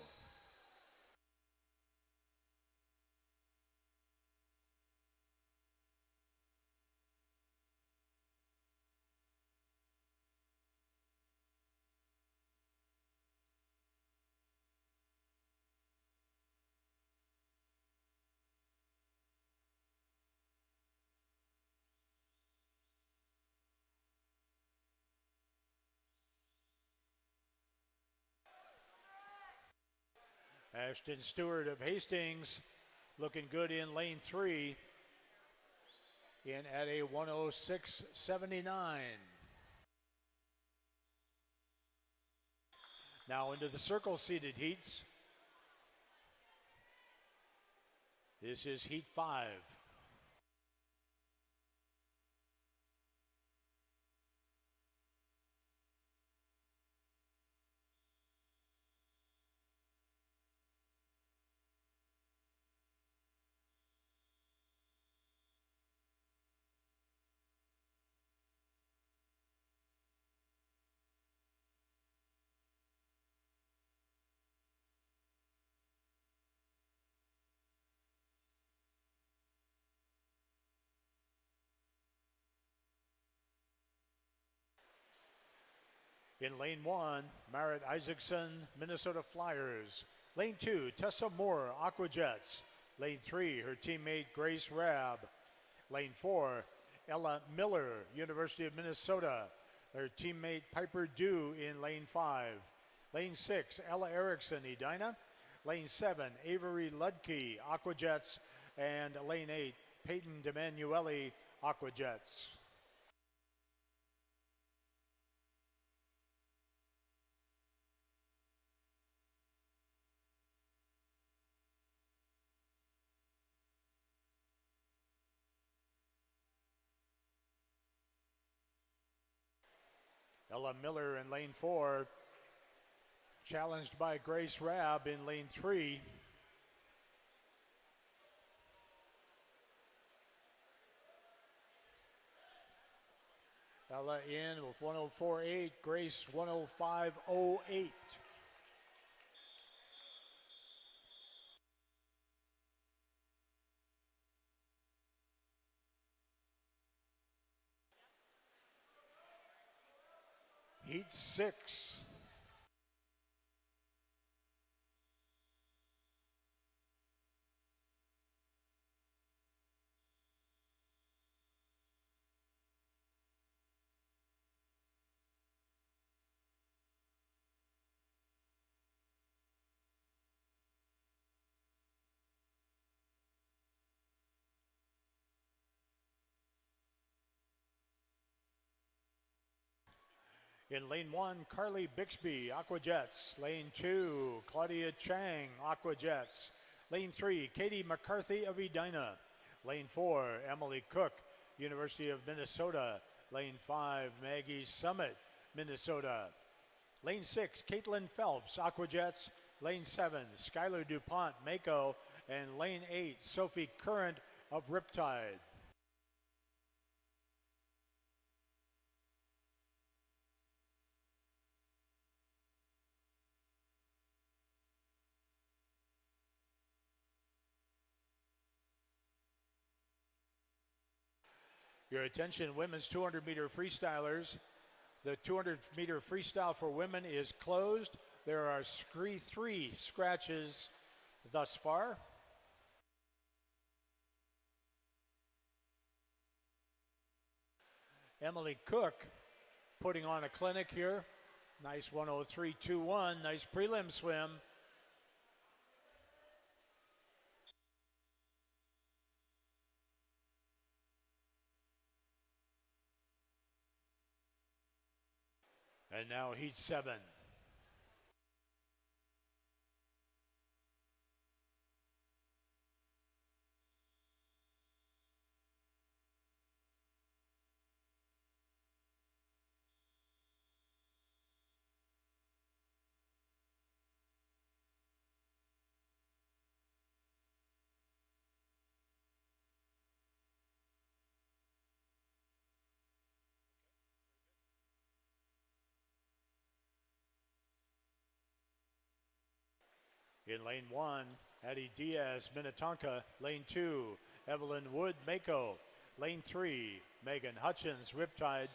Ashton Stewart of Hastings looking good in lane 3 in at a 106.79. Now into the circle seated heats. This is heat 5. In lane 1, Merritt Isaacson, Minnesota Flyers. Lane 2, Tessa Moore, Aquajets. Lane 3, her teammate Grace Rabb. Lane 4, Ella Miller, University of Minnesota. Their teammate Piper Dew in lane 5. Lane 6, Ella Erickson, Edina. Lane 7, Avery Ludke, Aquajets. And lane 8, Peyton DeManuele, Aquajets. Ella Miller in lane 4, challenged by Grace Rabb in lane 3. Ella in with 104.8, Grace 105.08. Heat 6. In lane 1, Carly Bixby, Aquajets. Lane 2, Claudia Chang, Aquajets. Lane 3, Katie McCarthy of Edina. Lane 4, Emily Cook, University of Minnesota. Lane 5, Maggie Summit, Minnesota. Lane 6, Caitlin Phelps, Aquajets. Lane 7, Skylar DuPont, Mako. And lane 8, Sophie Current of Riptide. Your attention, women's 200-meter freestylers. The 200-meter freestyle for women is closed. There are 3 scratches thus far. Emily Cook putting on a clinic here. Nice 103.21, nice prelim swim. And now heat 7. In lane 1, Addie Diaz, Minnetonka. Lane 2, Evelyn Wood, Mako. Lane 3, Megan Hutchins, Riptide.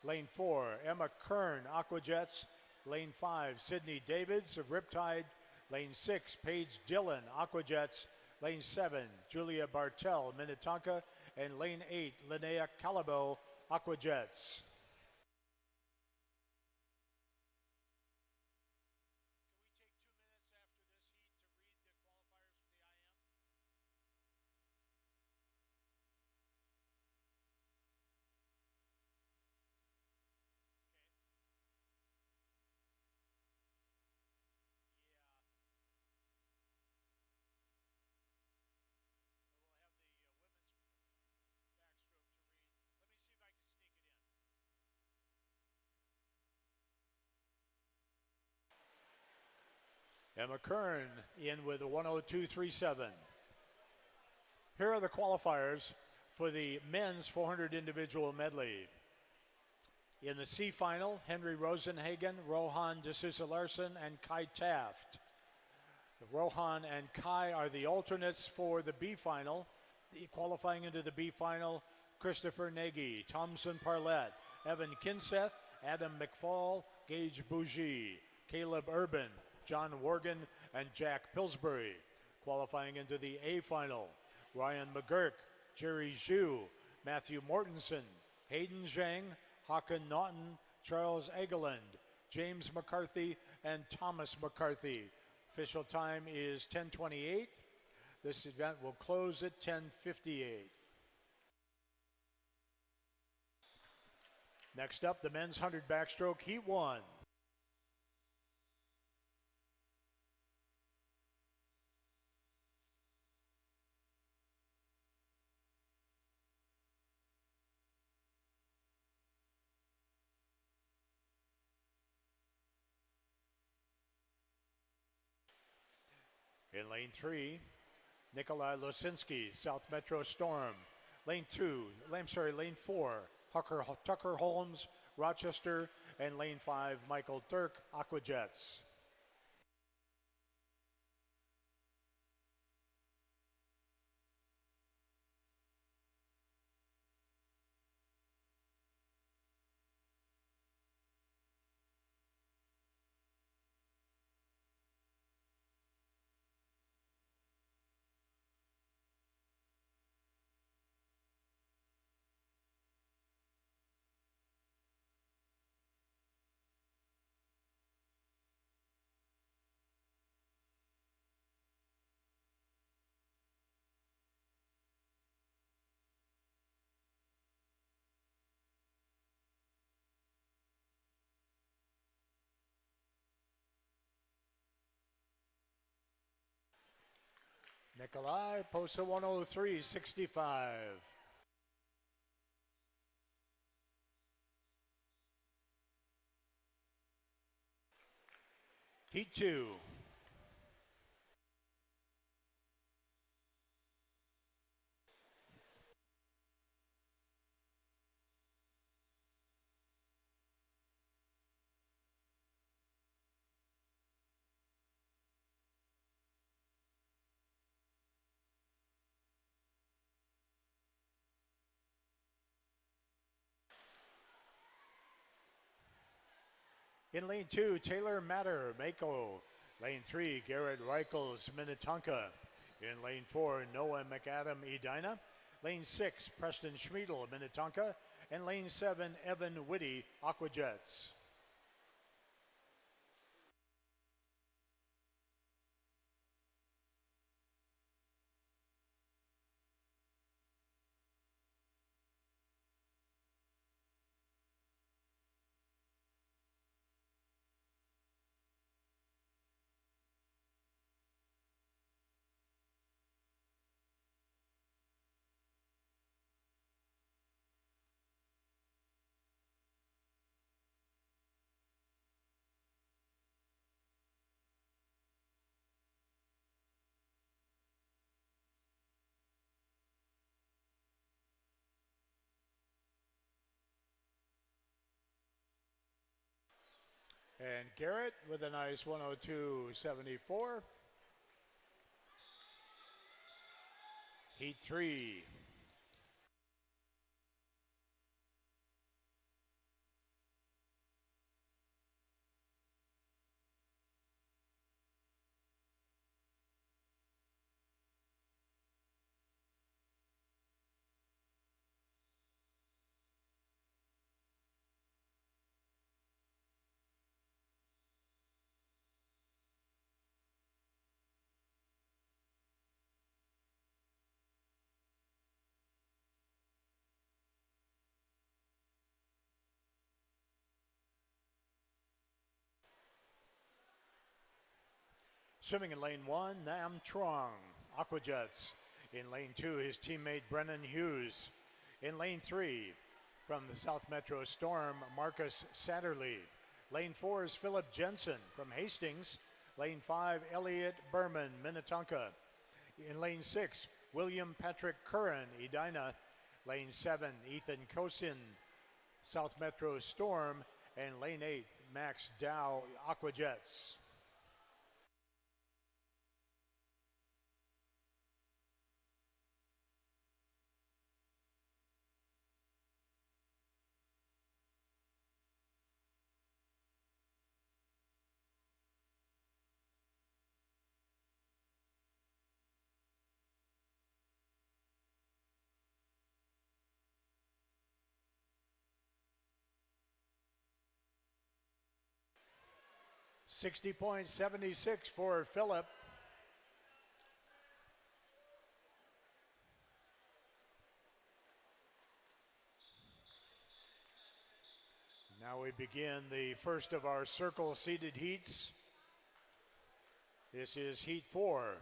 Lane 4, Emma Kern, Aquajets. Lane 5, Sydney Davids of Riptide. Lane 6, Paige Dillon, Aquajets. Lane 7, Julia Bartel, Minnetonka. And lane 8, Linnea Calabo, Aquajets. Emma Kern in with a 102.37. Here are the qualifiers for the men's 400 individual medley. In the C final, Henry Rosenhagen, Rohan D'Souza Larson, and Kai Taft. Rohan and Kai are the alternates for the B final. Qualifying into the B final, Christopher Nagy, Thompson Parlett, Evan Kinseth, Adam McFall, Gage Bougie, Caleb Urban, John Worgan, and Jack Pillsbury. Qualifying into the A final, Ryan McGurk, Jerry Zhu, Matthew Mortensen, Hayden Zhang, Hakan Naughton, Charles Egeland, James McCarthy, and Thomas McCarthy. Official time is 10:28. This event will close at 10:58. Next up, the men's 100 backstroke heat 1. In lane 3, Nikolai Losinski, South Metro Storm. Lane 4, Tucker Holmes, Rochester, and lane 5, Michael Dirk, Aquajets. Nikolai posts a 1:03.65. Heat 2. In lane 2, Taylor Matter, Mako. Lane 3, Garrett Reichels, Minnetonka. In lane 4, Noah McAdam, Edina. Lane 6, Preston Schmiedel, Minnetonka. And lane 7, Evan Whitty, Aquajets. And Garrett with a nice 1:02.74. Heat 3. Swimming in lane 1, Nam Truong, Aquajets. In lane 2, his teammate Brennan Hughes. In lane 3, from the South Metro Storm, Marcus Satterley. Lane 4 is Philip Jensen from Hastings. Lane 5, Elliot Berman, Minnetonka. In lane 6, William Patrick Curran, Edina. Lane 7, Ethan Kosin, South Metro Storm. And lane 8, Max Dow, Aquajets. 60.76 for Phillip. Now we begin the first of our circle seeded heats. This is heat 4.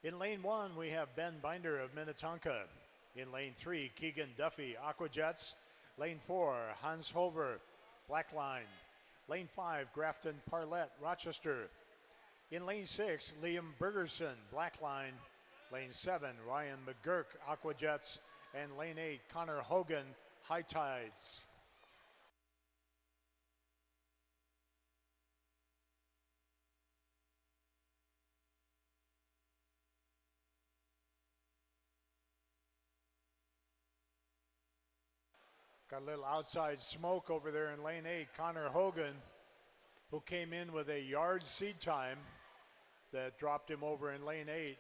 In lane 1, we have Ben Binder of Minnetonka. In lane 3, Keegan Duffy, Aquajets. Lane 4, Hans Hover, Blackline. Lane 5, Grafton Parlett, Rochester. In lane 6, Liam Bergerson, Blackline. Lane 7, Ryan McGurk, Aquajets. And lane 8, Connor Hogan, High Tides. Got a little outside smoke over there in lane 8. Connor Hogan, who came in with a yard seed time that dropped him over in lane 8.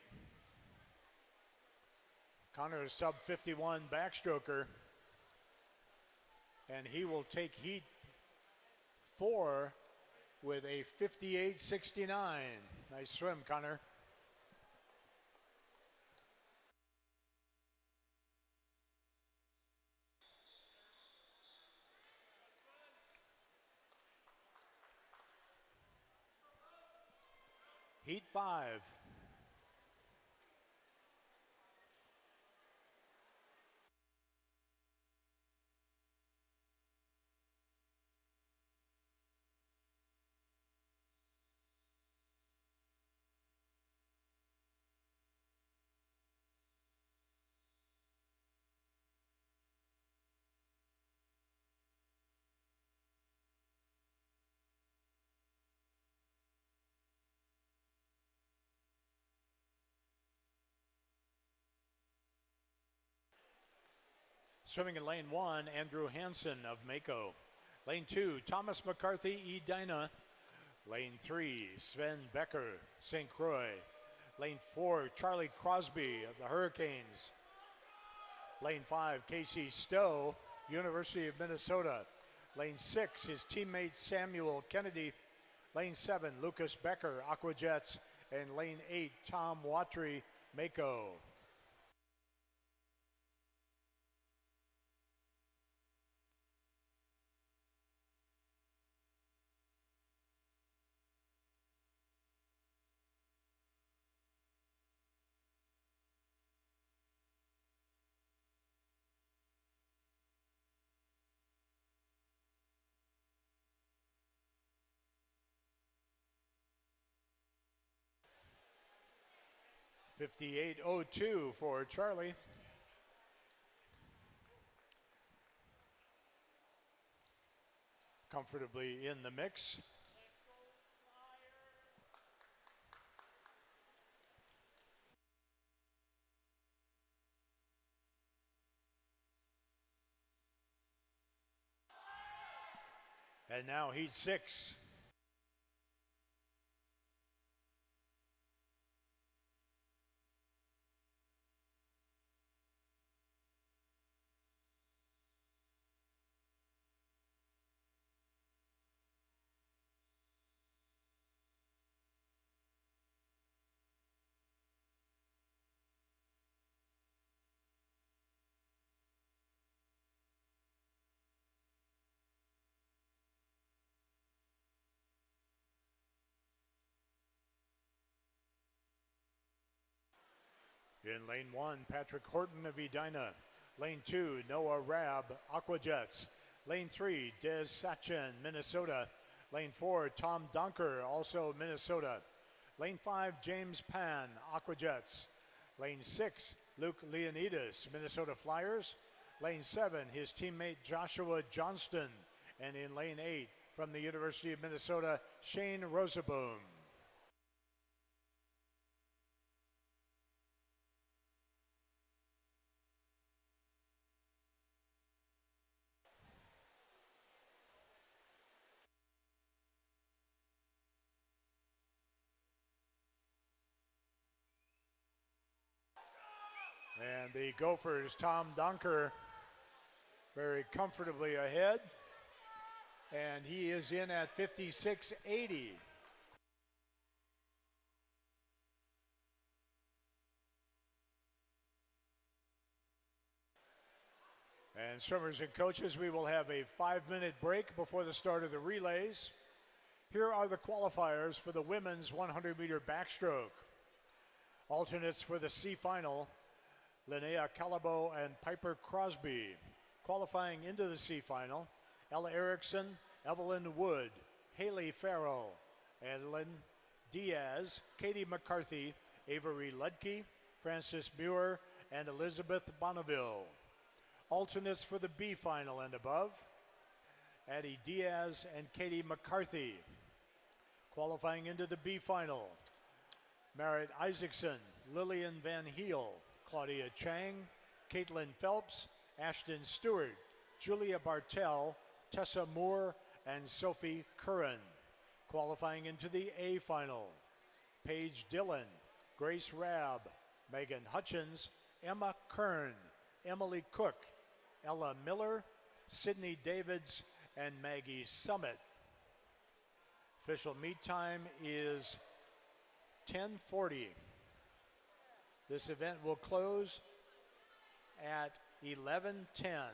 Connor is sub 51 backstroker, and he will take heat 4 with a 58.69. Nice swim, Connor. Heat 5. Swimming in lane 1, Andrew Hansen of Mako. Lane 2, Thomas McCarthy, Edina. Lane 3, Sven Becker, St. Croix. Lane 4, Charlie Crosby of the Hurricanes. Lane 5, Casey Stowe, University of Minnesota. Lane 6, his teammate Samuel Kennedy. Lane 7, Lucas Becker, Aquajets. And lane 8, Tom Watry, Mako. .58.02 for Charlie. Comfortably in the mix. And now heat 6. In lane 1, Patrick Horton of Edina. Lane 2, Noah Rabb, Aquajets. Lane 3, Des Sachin, Minnesota. Lane 4, Tom Donker, also Minnesota. Lane 5, James Pan, Aquajets. Lane 6, Luke Leonidas, Minnesota Flyers. Lane 7, his teammate Joshua Johnston. And in lane 8, from the University of Minnesota, Shane Rosaboom. And the Gophers, Tom Donker, very comfortably ahead. And he is in at 56.80. And swimmers and coaches, we will have a 5-minute break before the start of the relays. Here are the qualifiers for the women's 100-meter backstroke. Alternates for the C final, Linnea Calabo and Piper Crosby. Qualifying into the C final, Ella Erickson, Evelyn Wood, Haley Farrell, Adeline Diaz, Katie McCarthy, Avery Ludke, Frances Muir, and Elizabeth Bonneville. Alternates for the B final and above, Addie Diaz and Katie McCarthy. Qualifying into the B final, Merritt Isaacson, Lillian Van Heel, Claudia Chang, Caitlin Phelps, Ashton Stewart, Julia Bartell, Tessa Moore, and Sophie Curran. Qualifying into the A final, Paige Dillon, Grace Rabb, Megan Hutchins, Emma Kern, Emily Cook, Ella Miller, Sydney Davids, and Maggie Summit. Official meet time is 10:40. This event will close at 11:10.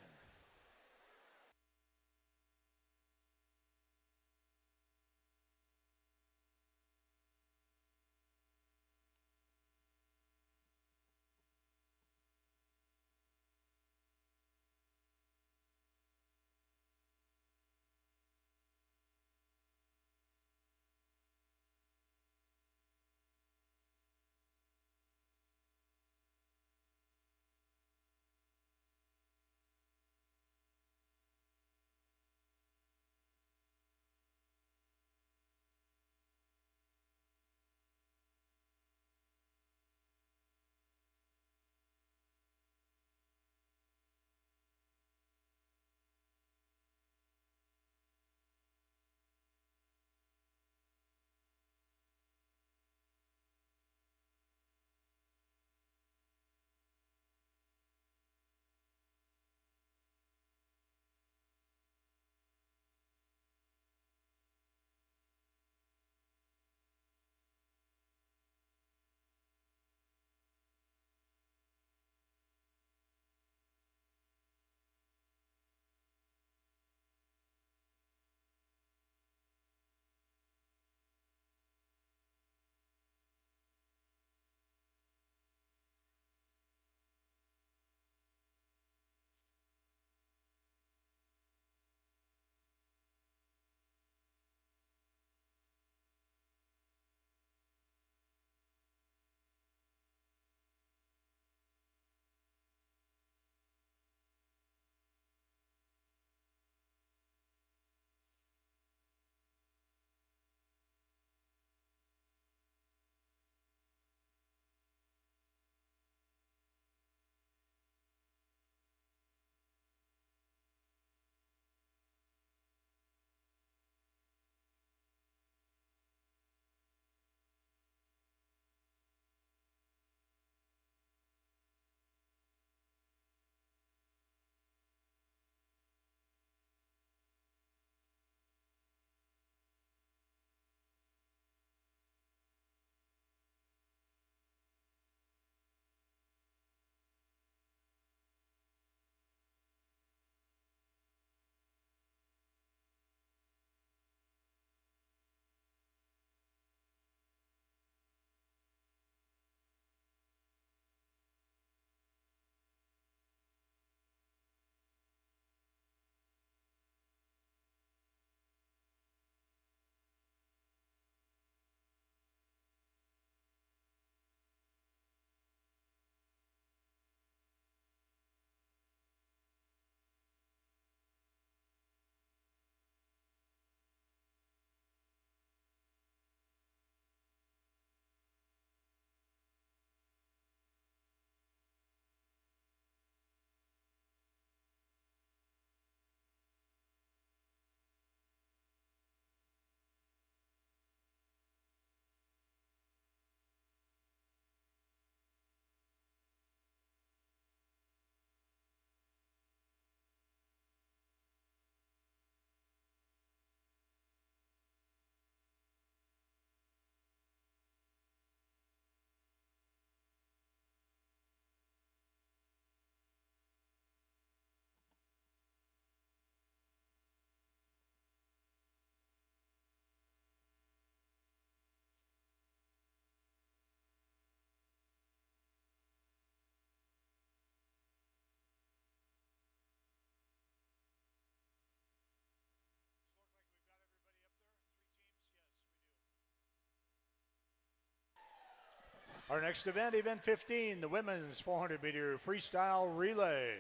Our next event, event 15, the women's 400-meter freestyle relay.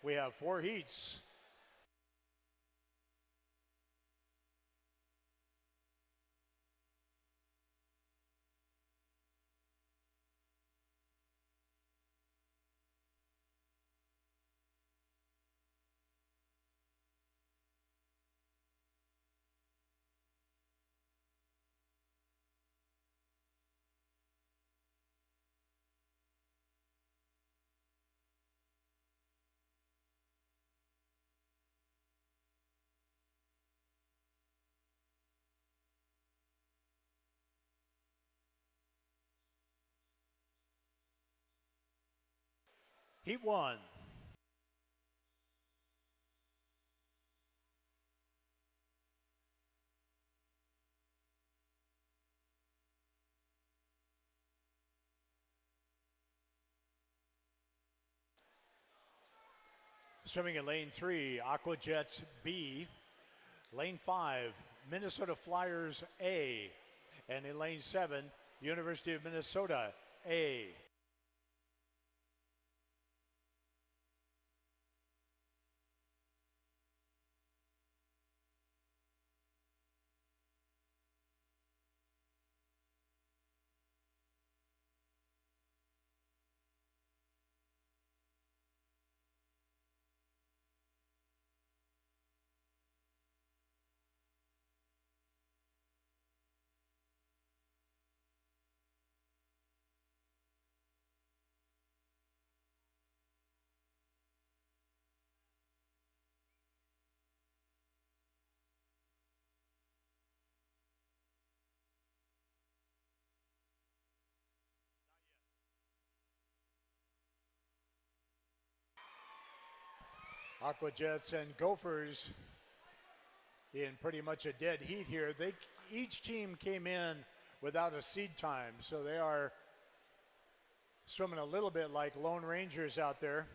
We have 4 heats. Heat 1. Swimming in lane 3, Aqua Jets B. Lane 5, Minnesota Flyers A. And in lane 7, the University of Minnesota A. Aqua Jets and Gophers in pretty much a dead heat here. Each team came in without a seed time, so they are swimming a little bit like Lone Rangers out there.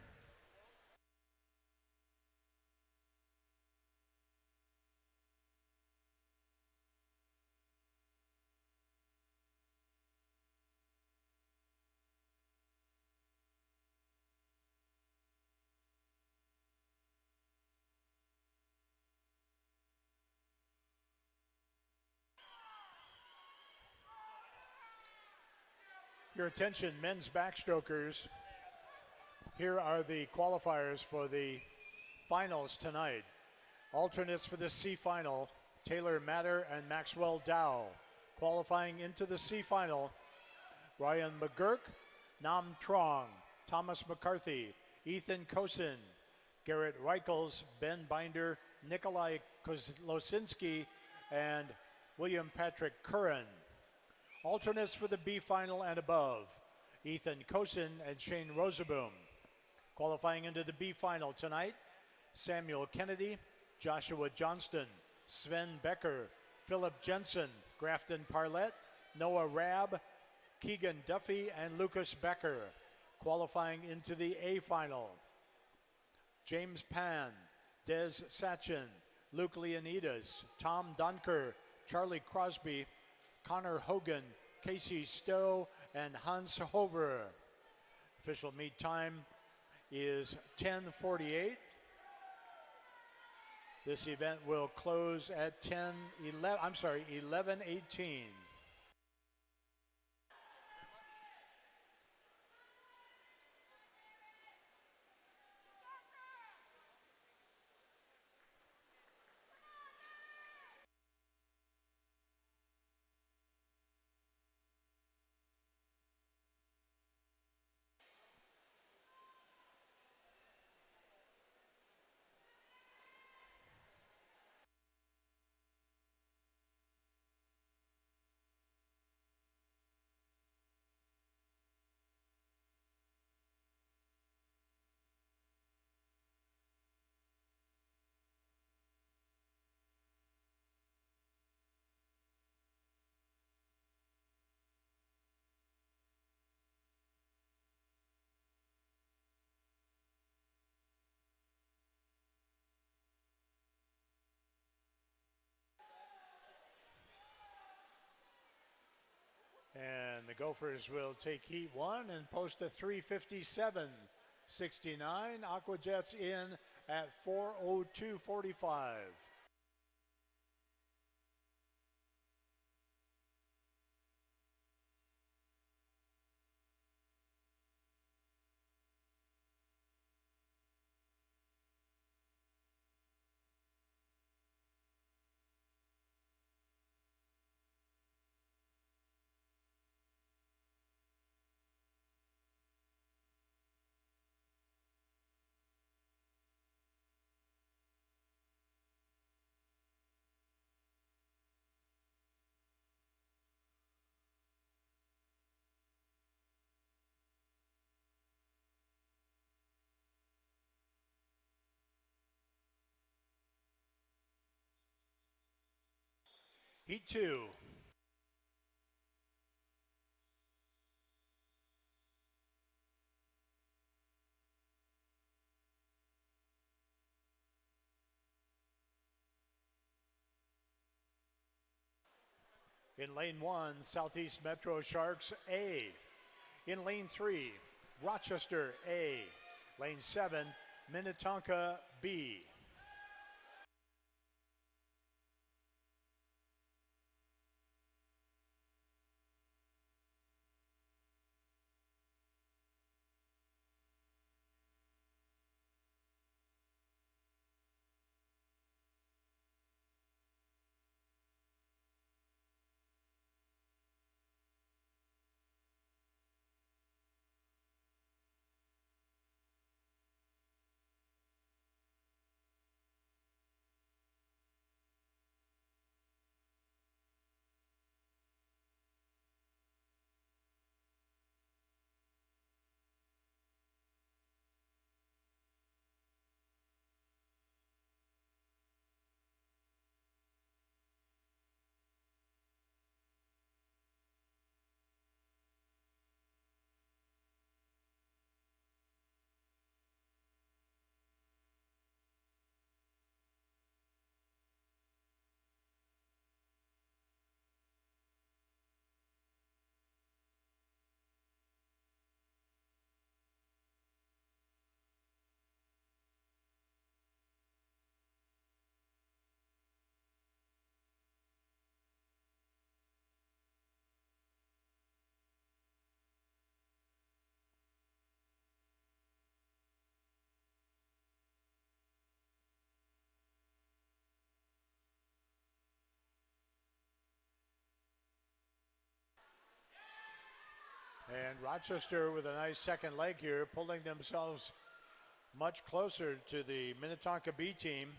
Your attention, men's backstrokers. Here are the qualifiers for the finals tonight. Alternates for the C final, Taylor Matter and Maxwell Dow. Qualifying into the C final, Ryan McGurk, Nam Trong, Thomas McCarthy, Ethan Kosin, Garrett Reichels, Ben Binder, Nikolai Losinski, and William Patrick Curran. Alternates for the B final and above, Ethan Kosin and Shane Roseboom. Qualifying into the B final tonight, Samuel Kennedy, Joshua Johnston, Sven Becker, Philip Jensen, Grafton Parlett, Noah Rabb, Keegan Duffy, and Lucas Becker. Qualifying into the A final, James Pan, Des Sachin, Luke Leonidas, Tom Dunker, Charlie Crosby, Connor Hogan, Casey Stowe, and Hans Hover. Official meet time is 10:48. This event will close at 11:18. And the Gophers will take heat one and post a 3:57.69. Aquajets in at 4:02.45. Heat two. In lane one, Southeast Metro Sharks A. In lane three, Rochester A. Lane seven, Minnetonka B. And Rochester with a nice second leg here, pulling themselves much closer to the Minnetonka B team.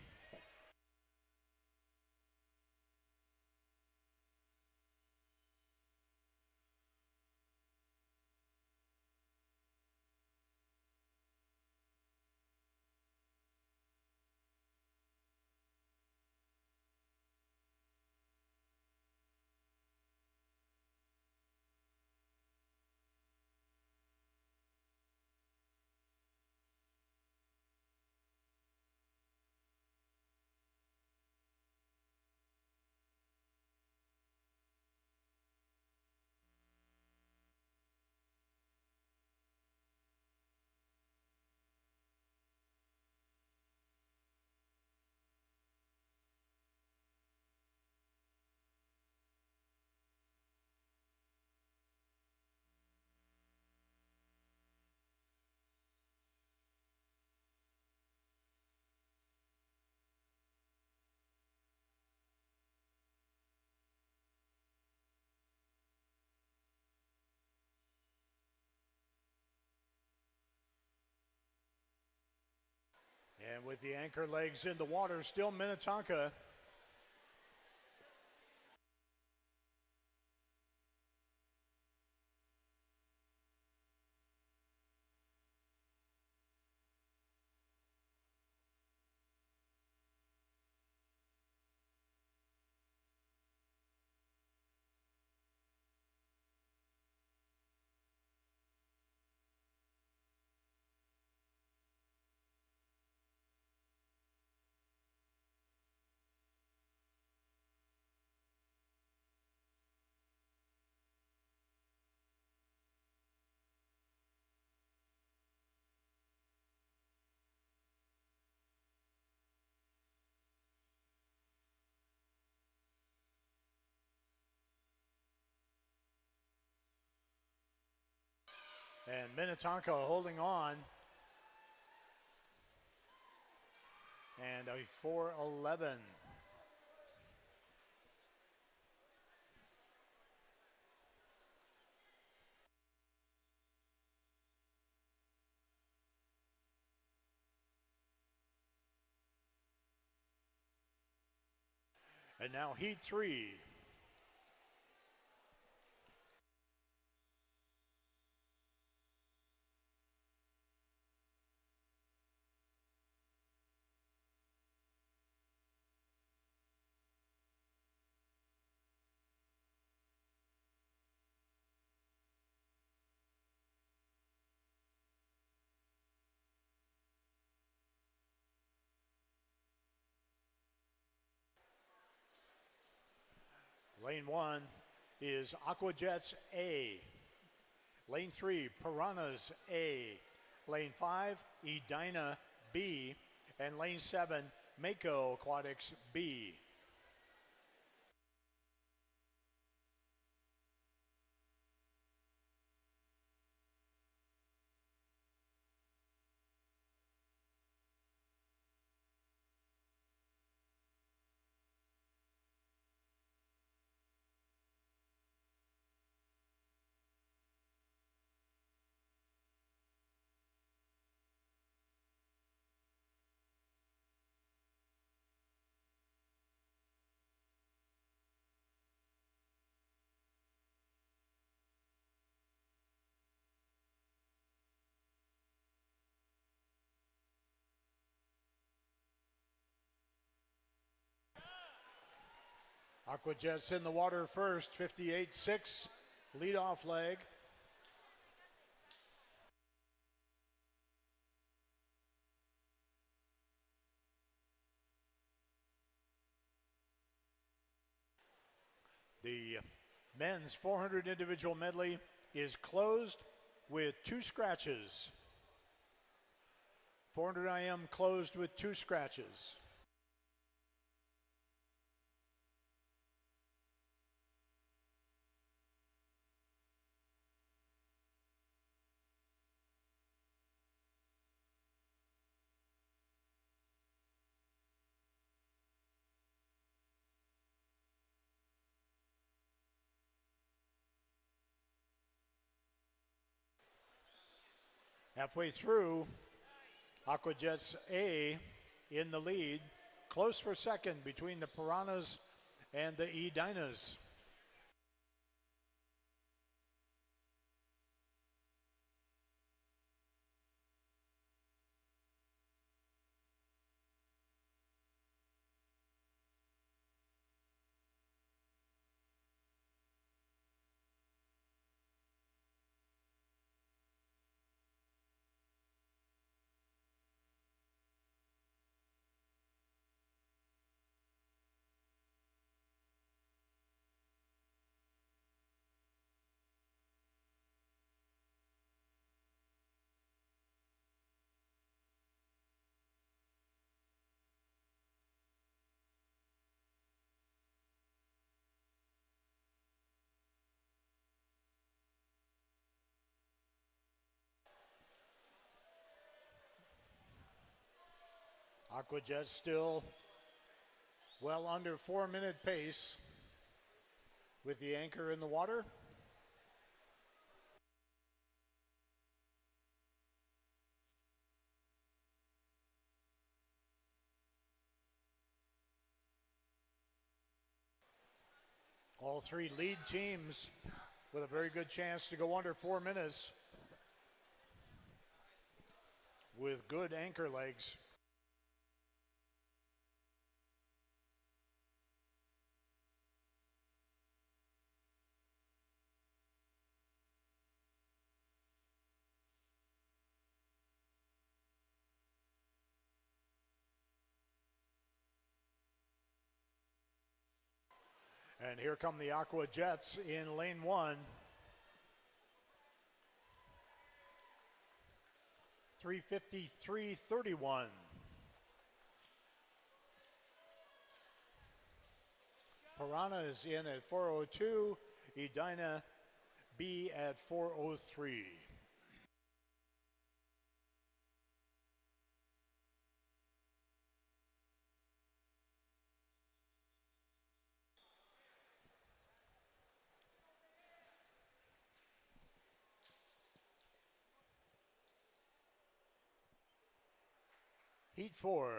And with the anchor legs in the water, still Minnetonka. And Minnetonka holding on. And a 4:11. And now heat 3. Lane 1 is Aquajets A. Lane 3, Piranhas A. Lane 5, Edina B. And lane 7, Mako Aquatics B. Aquajets in the water first, 58-6, leadoff leg. The men's 400 individual medley is closed with 2 scratches. 400 IM closed with 2 scratches. Halfway through, Aquajets A in the lead, close for second between the Piranhas and the Edinas. Aquajets still well under 4-minute pace with the anchor in the water. All 3 lead teams with a very good chance to go under 4 minutes with good anchor legs. And here come the Aquajets in lane 1. 3:53.31. Piranha is in at 4:02. Edina B at 4:03. Heat 4.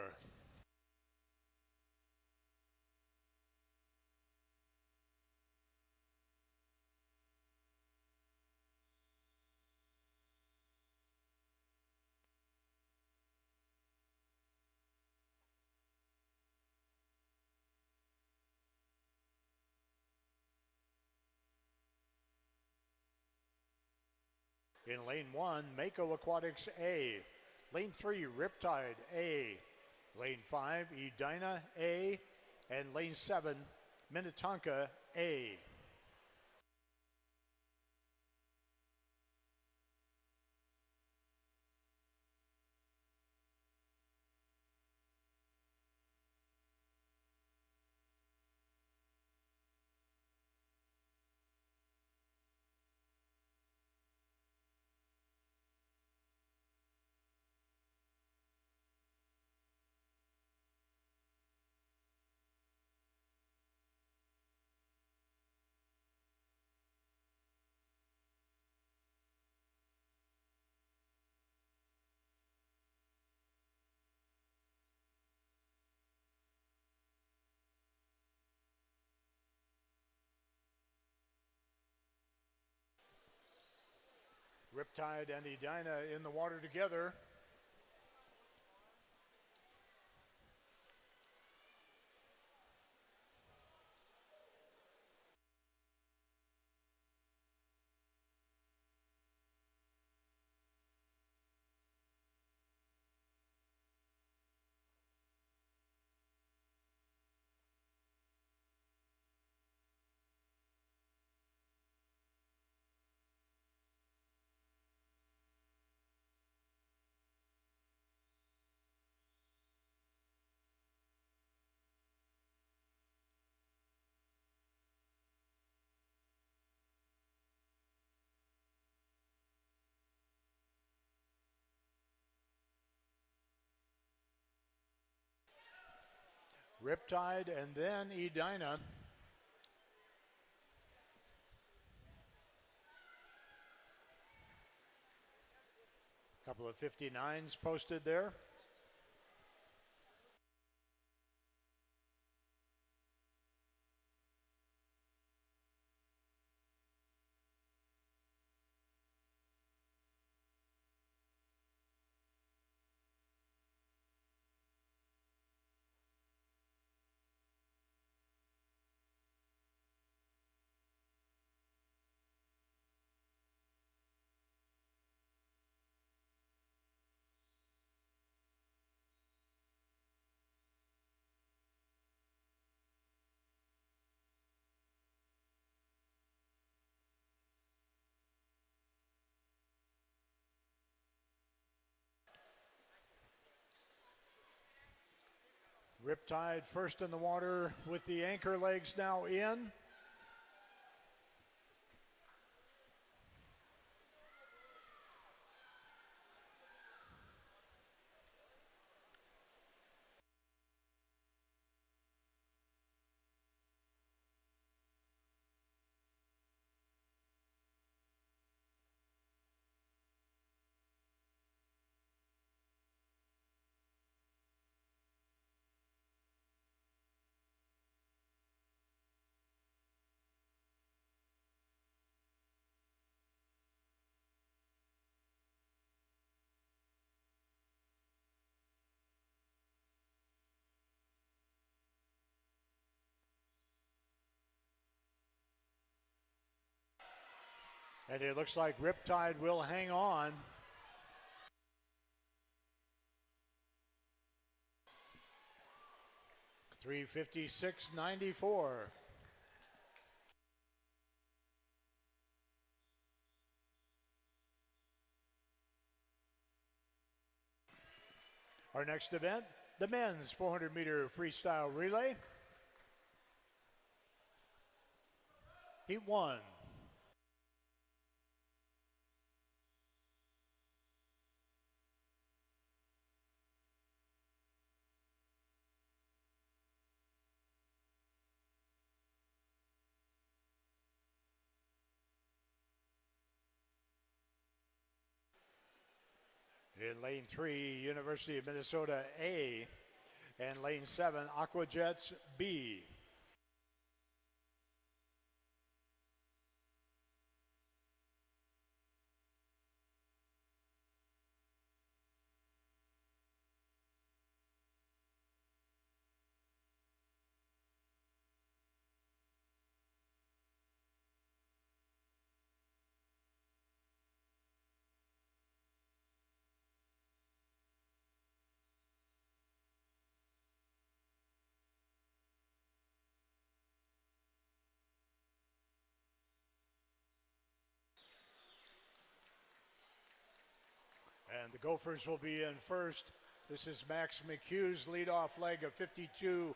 In lane 1, Mako Aquatics A. Lane 3, Riptide A. Lane 5, Edina A. And lane 7, Minnetonka A. Riptide and Edina in the water together. Riptide and then Edina. Couple of 59s posted there. Riptide first in the water with the anchor legs now in. And it looks like Riptide will hang on. $356.94. Our next event, the men's 400-meter freestyle relay. Heat 1. In lane 3, University of Minnesota A, and lane 7, Aquajets B. And the Gophers will be in first. This is Max McHugh's leadoff leg of 52.03.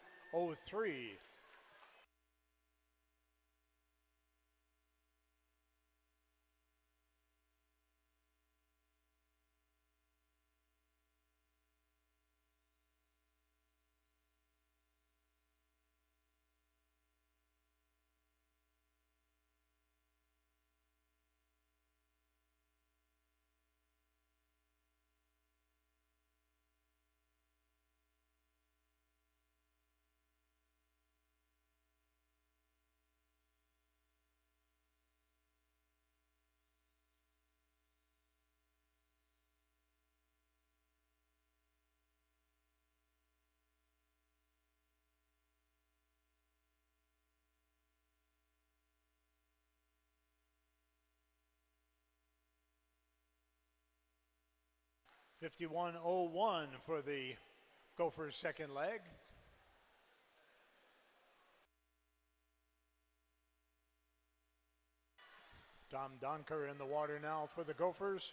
.51.01 for the Gophers' second leg. Tom Donker in the water now for the Gophers.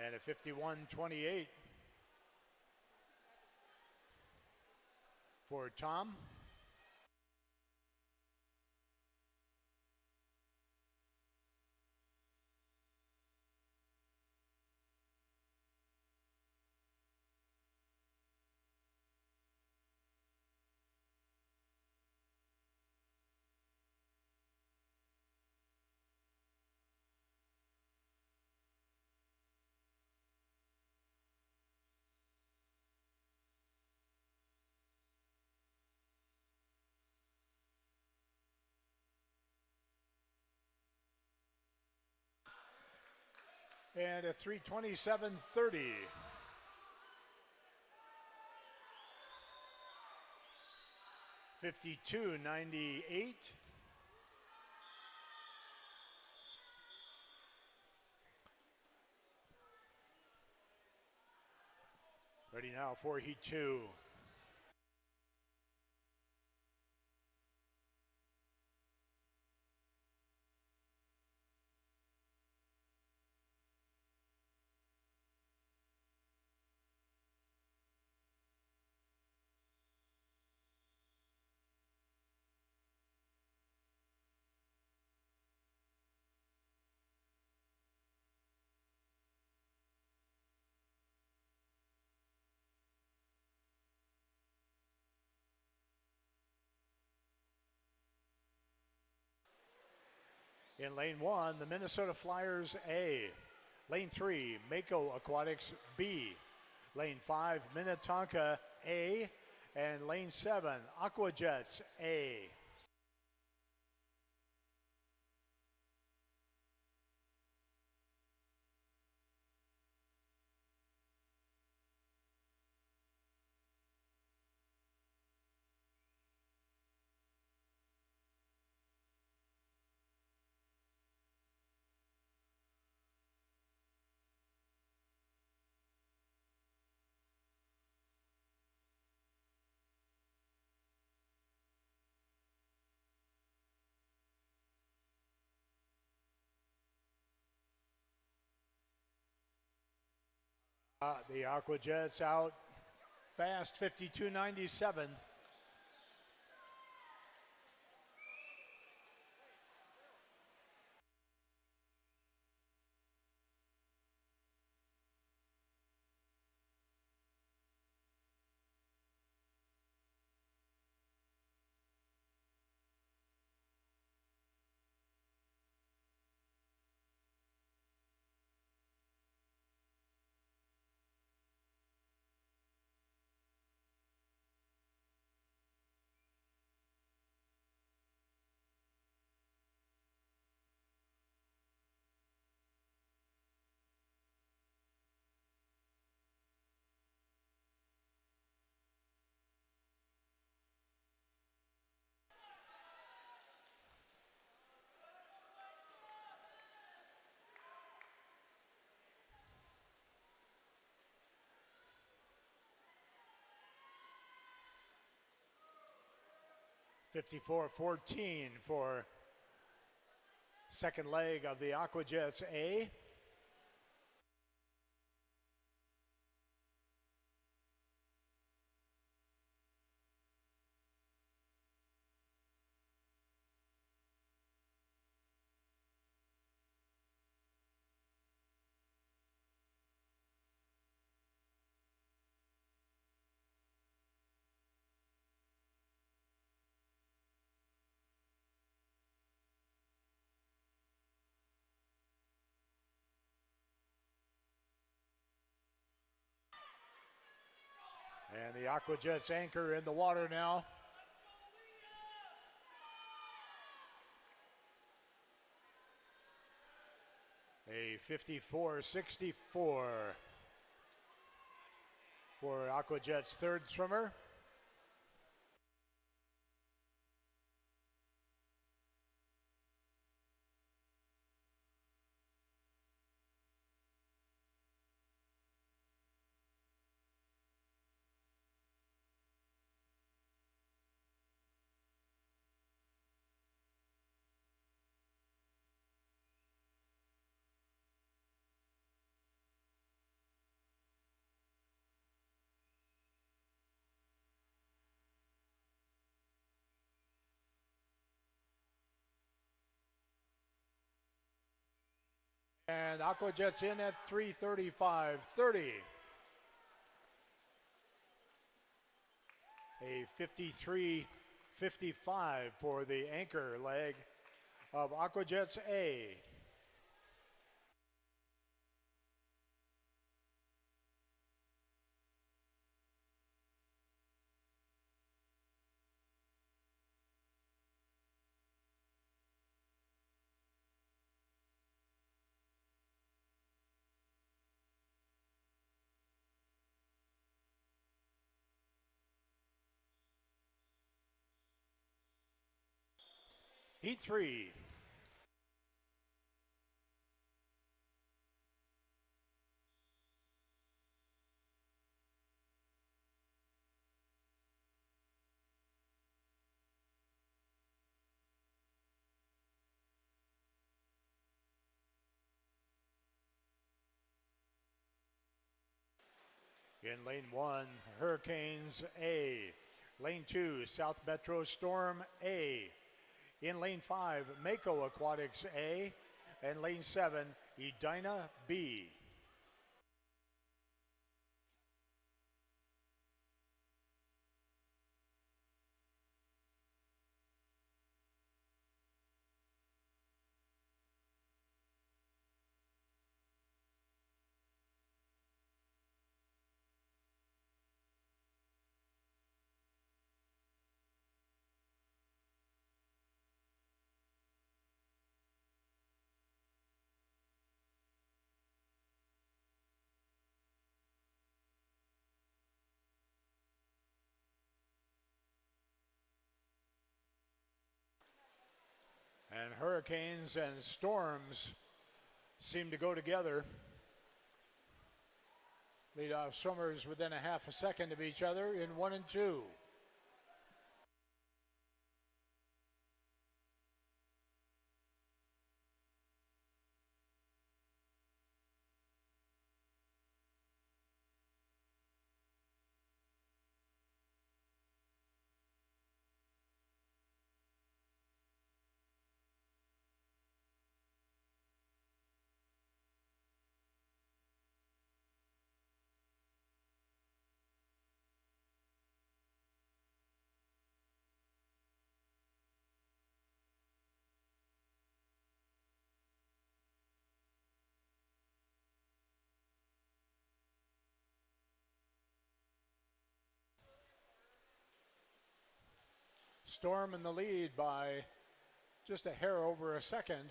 And a 51.28 for Tom. And a 3:27.30. .52.98. Ready now for heat 2. In lane 1, the Minnesota Flyers A. Lane 3, Mako Aquatics B. Lane 5, Minnetonka A. And lane 7, Aquajets A. The Aqua Jets out fast, 52.97. (54-14) for second leg of the Aqua Jets A. And the Aqua Jets anchor in the water now. A 54-64 for Aqua Jets' third swimmer. And Aqua Jets in at 3:35.30. A 53-55 for the anchor leg of Aqua Jets A. Heat 3. In lane 1, Hurricanes A. Lane 2, South Metro Storm A. In lane 5, Mako Aquatics A. And lane 7, Edina B. And hurricanes and storms seem to go together. Leadoff swimmers within a half a second of each other in 1 and 2. Storm in the lead by just a hair over a second.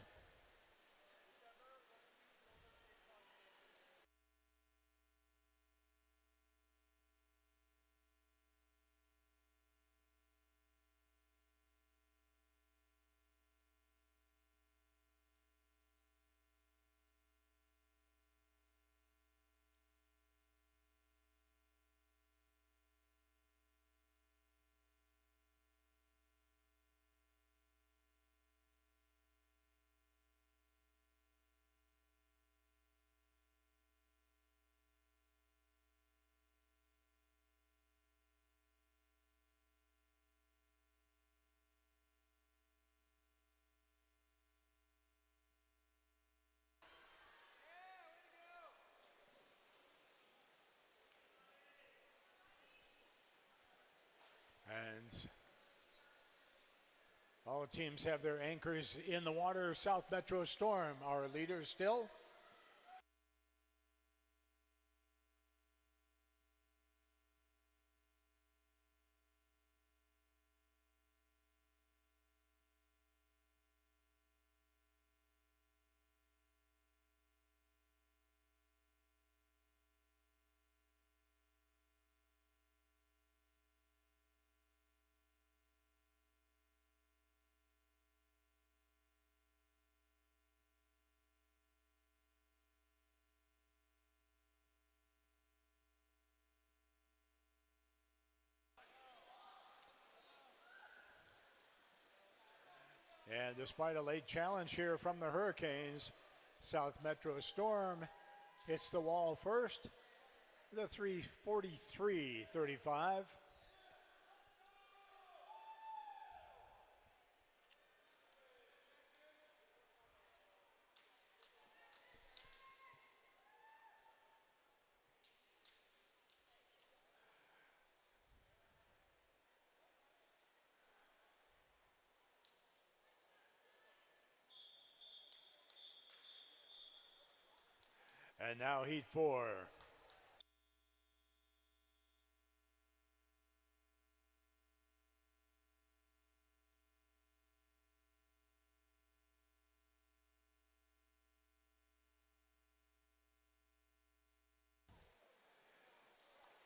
And all teams have their anchors in the water. South Metro Storm, our leaders still. And despite a late challenge here from the Hurricanes, South Metro Storm hits the wall first, the 3:43.35. And now heat 4.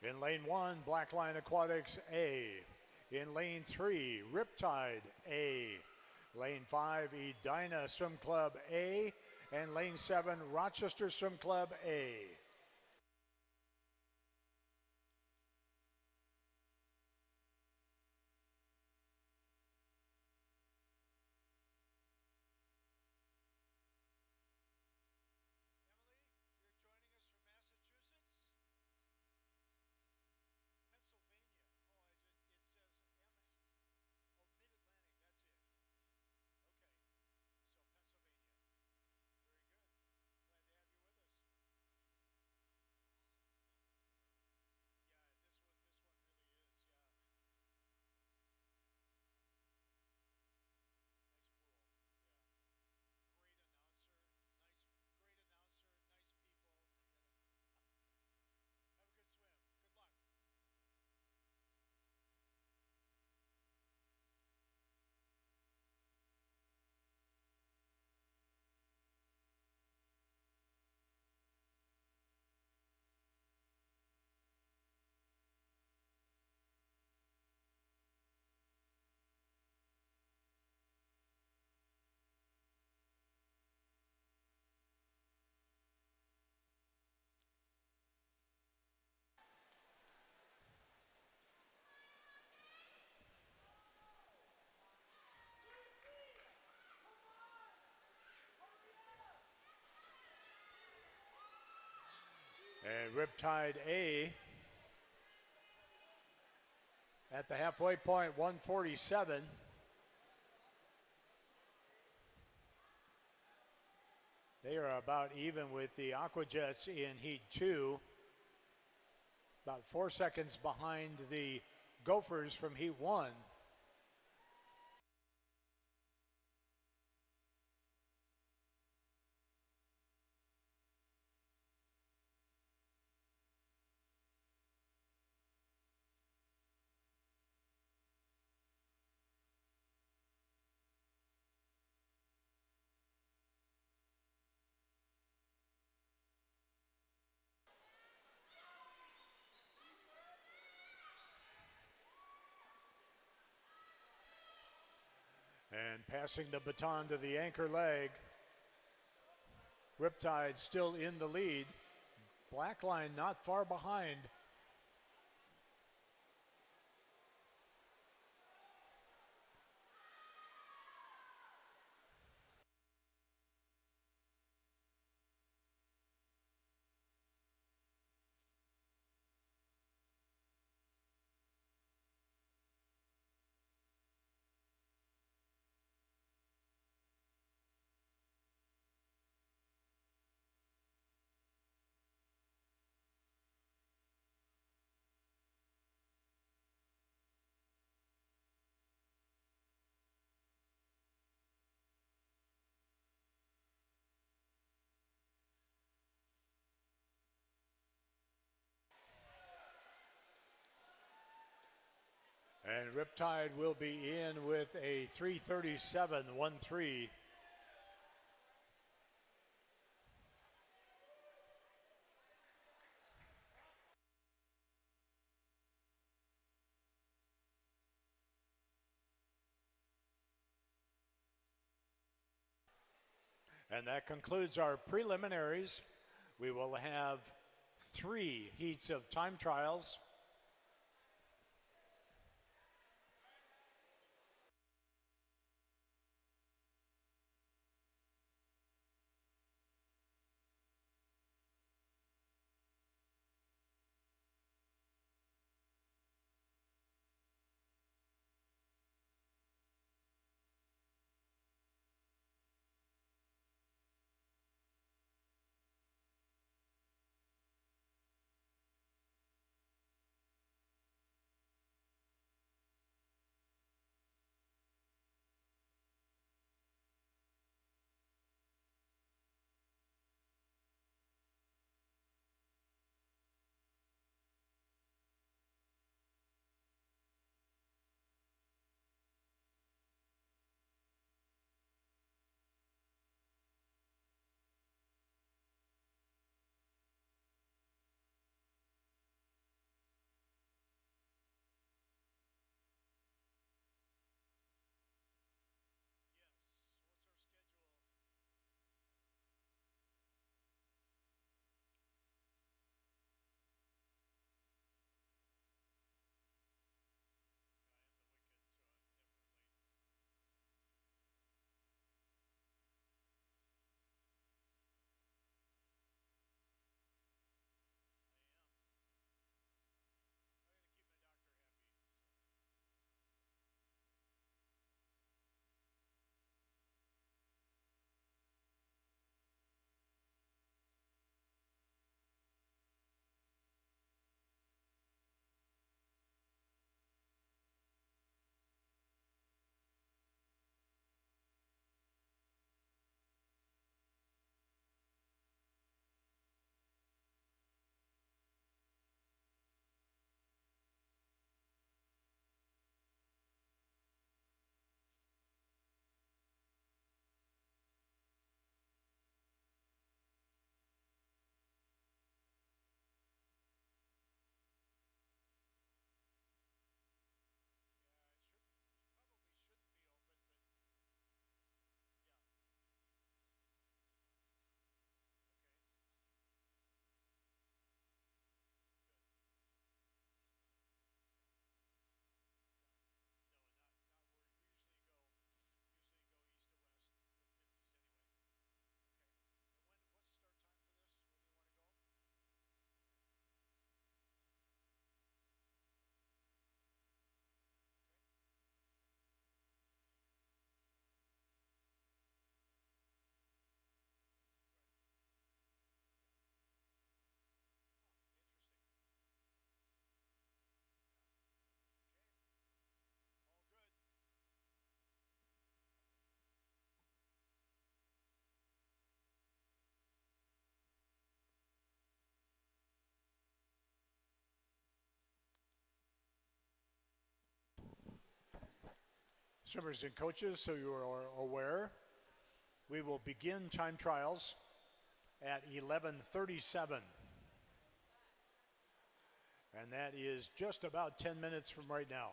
In lane 1, Blackline Aquatics A. In lane 3, Riptide A. Lane 5, Edina Swim Club A. And lane 7, Rochester Swim Club A. And Riptide A at the halfway point, 147. They are about even with the Aquajets in heat 2. About 4 seconds behind the Gophers from heat 1. And passing the baton to the anchor leg. Riptide still in the lead. Blackline not far behind. And Riptide will be in with a 3:37.13. And that concludes our preliminaries. We will have 3 heats of time trials. Swimmers and coaches, so you are aware, we will begin time trials at 11:37. And that is just about 10 minutes from right now.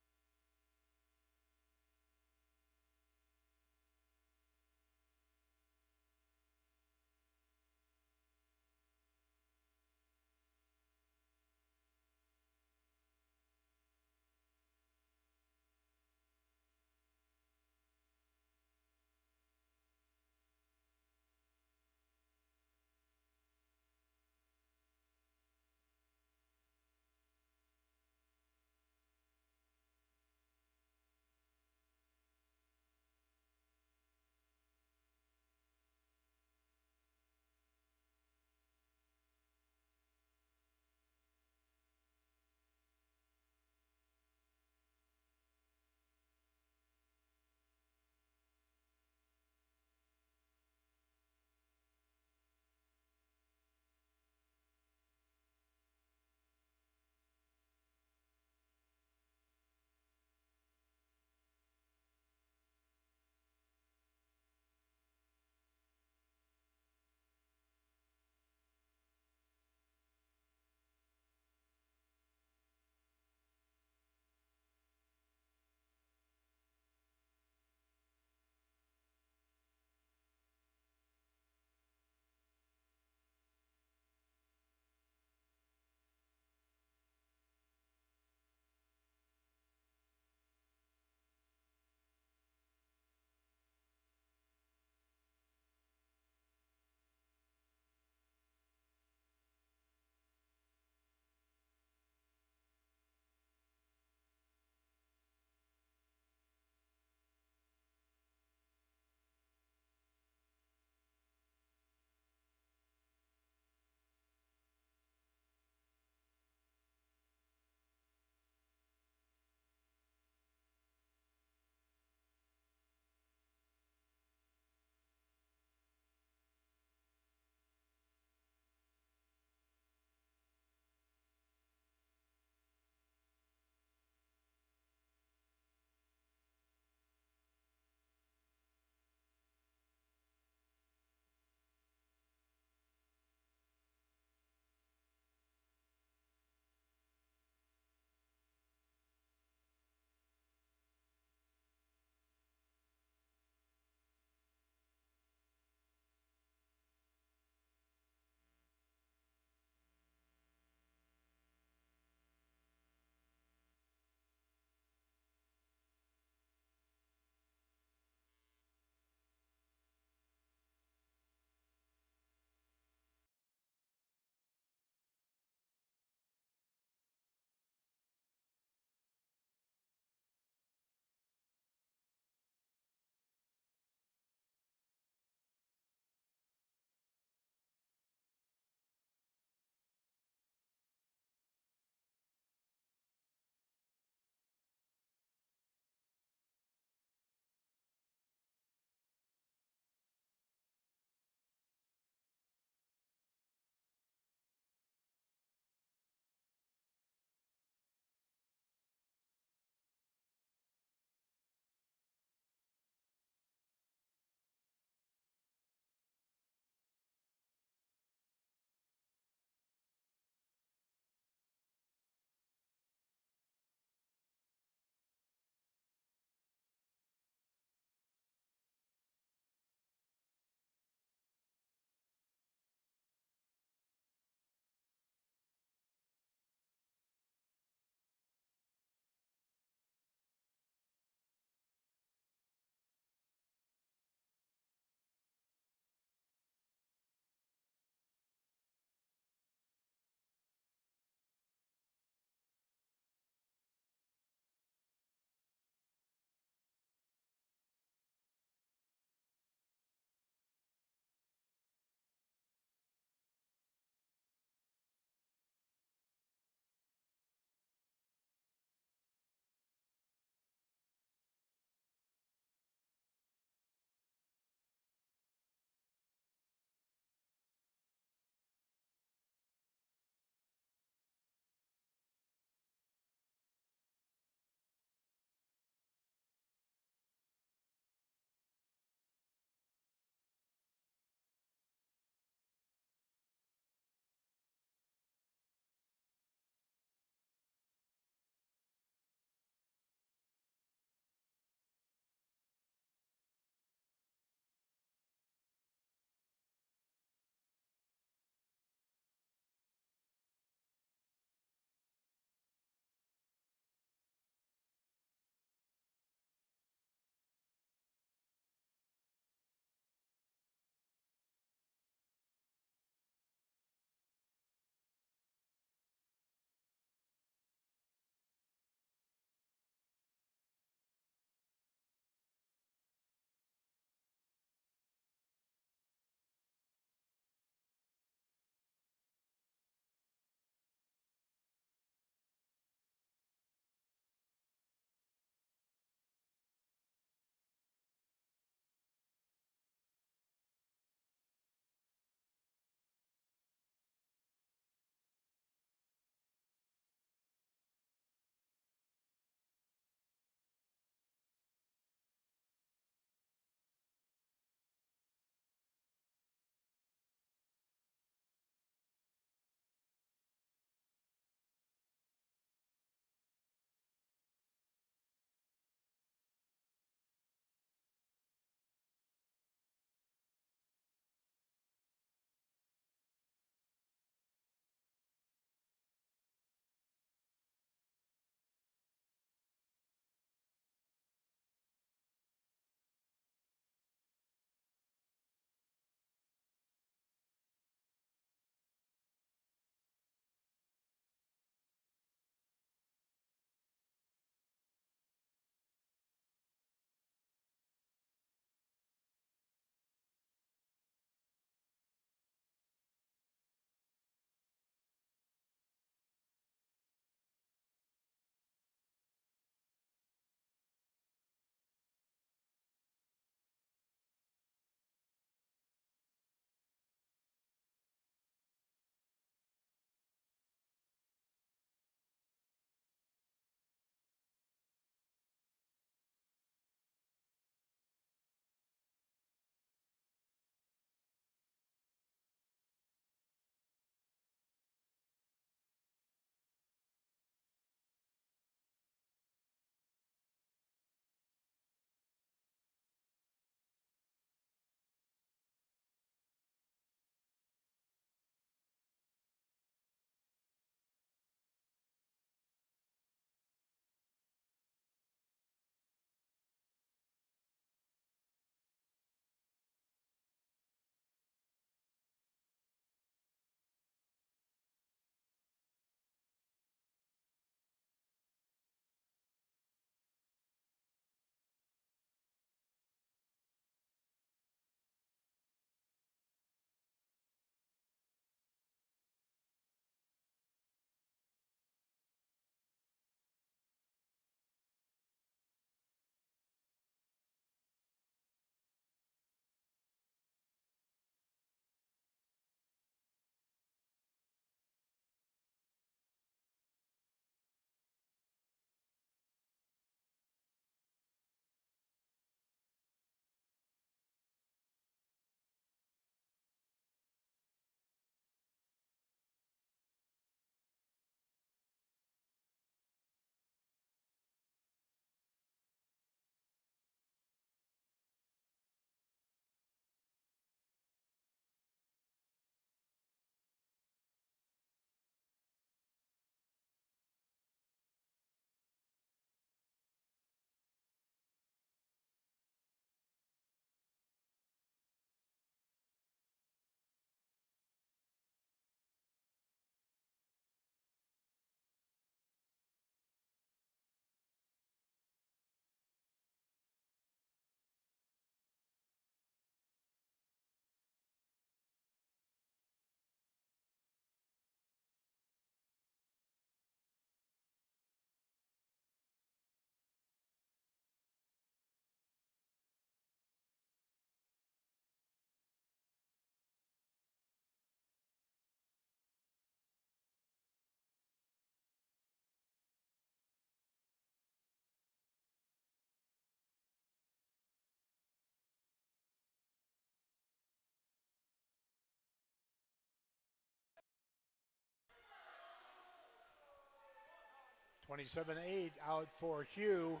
27-8 out for Hugh.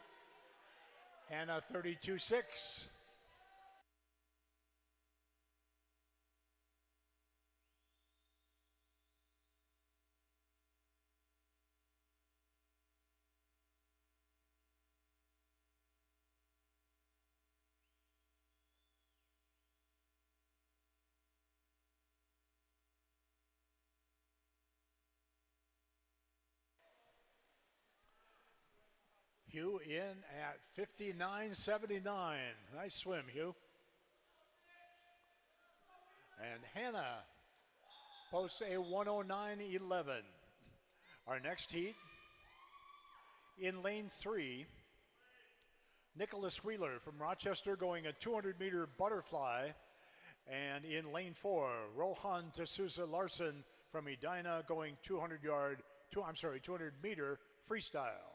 Hannah 32-6. Hugh in at 59.79. Nice swim, Hugh. And Hannah posts a 109.11. Our next heat, in lane 3, Nicholas Wheeler from Rochester going a 200-meter butterfly. And in lane 4, Rohan D'Souza Larson from Edina going 200-meter freestyle.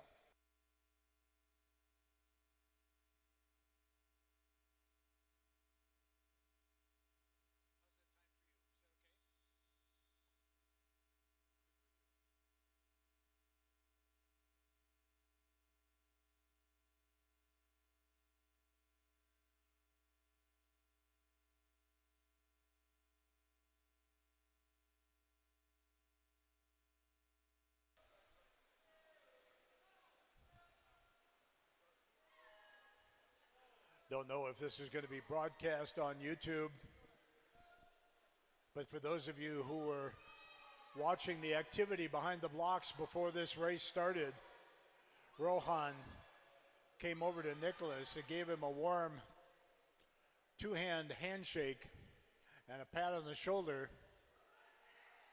Don't know if this is going to be broadcast on YouTube, but for those of you who were watching the activity behind the blocks before this race started, Rohan came over to Nicholas and gave him a warm two-hand handshake and a pat on the shoulder,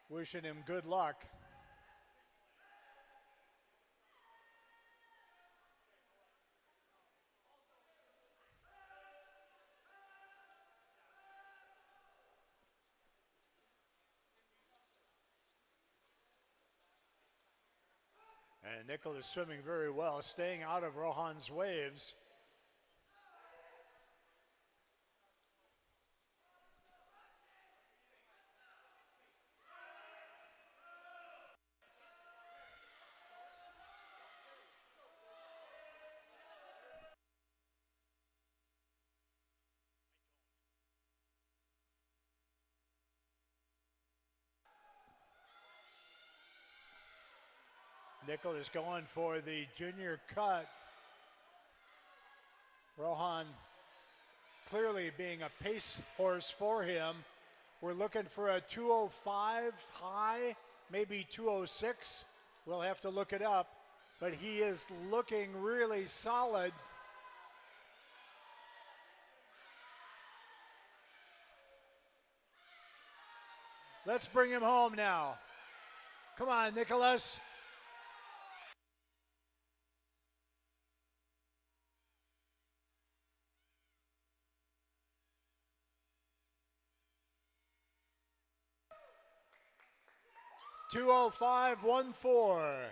wishing him good luck. And Nicholas swimming very well, staying out of Rohan's waves. Nicholas going for the junior cut. Rohan clearly being a pace horse for him. We're looking for a 205 high, maybe 206. We'll have to look it up, but he is looking really solid. Let's bring him home now. Come on, Nicholas. $205.14.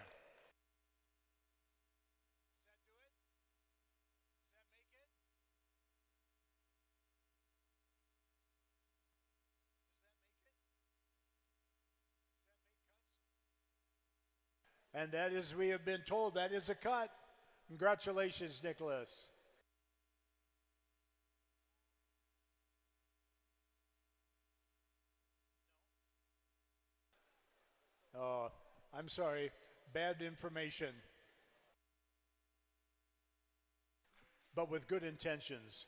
And that is, we have been told, that is a cut. Congratulations, Nicholas. Oh, I'm sorry, bad information. But with good intentions.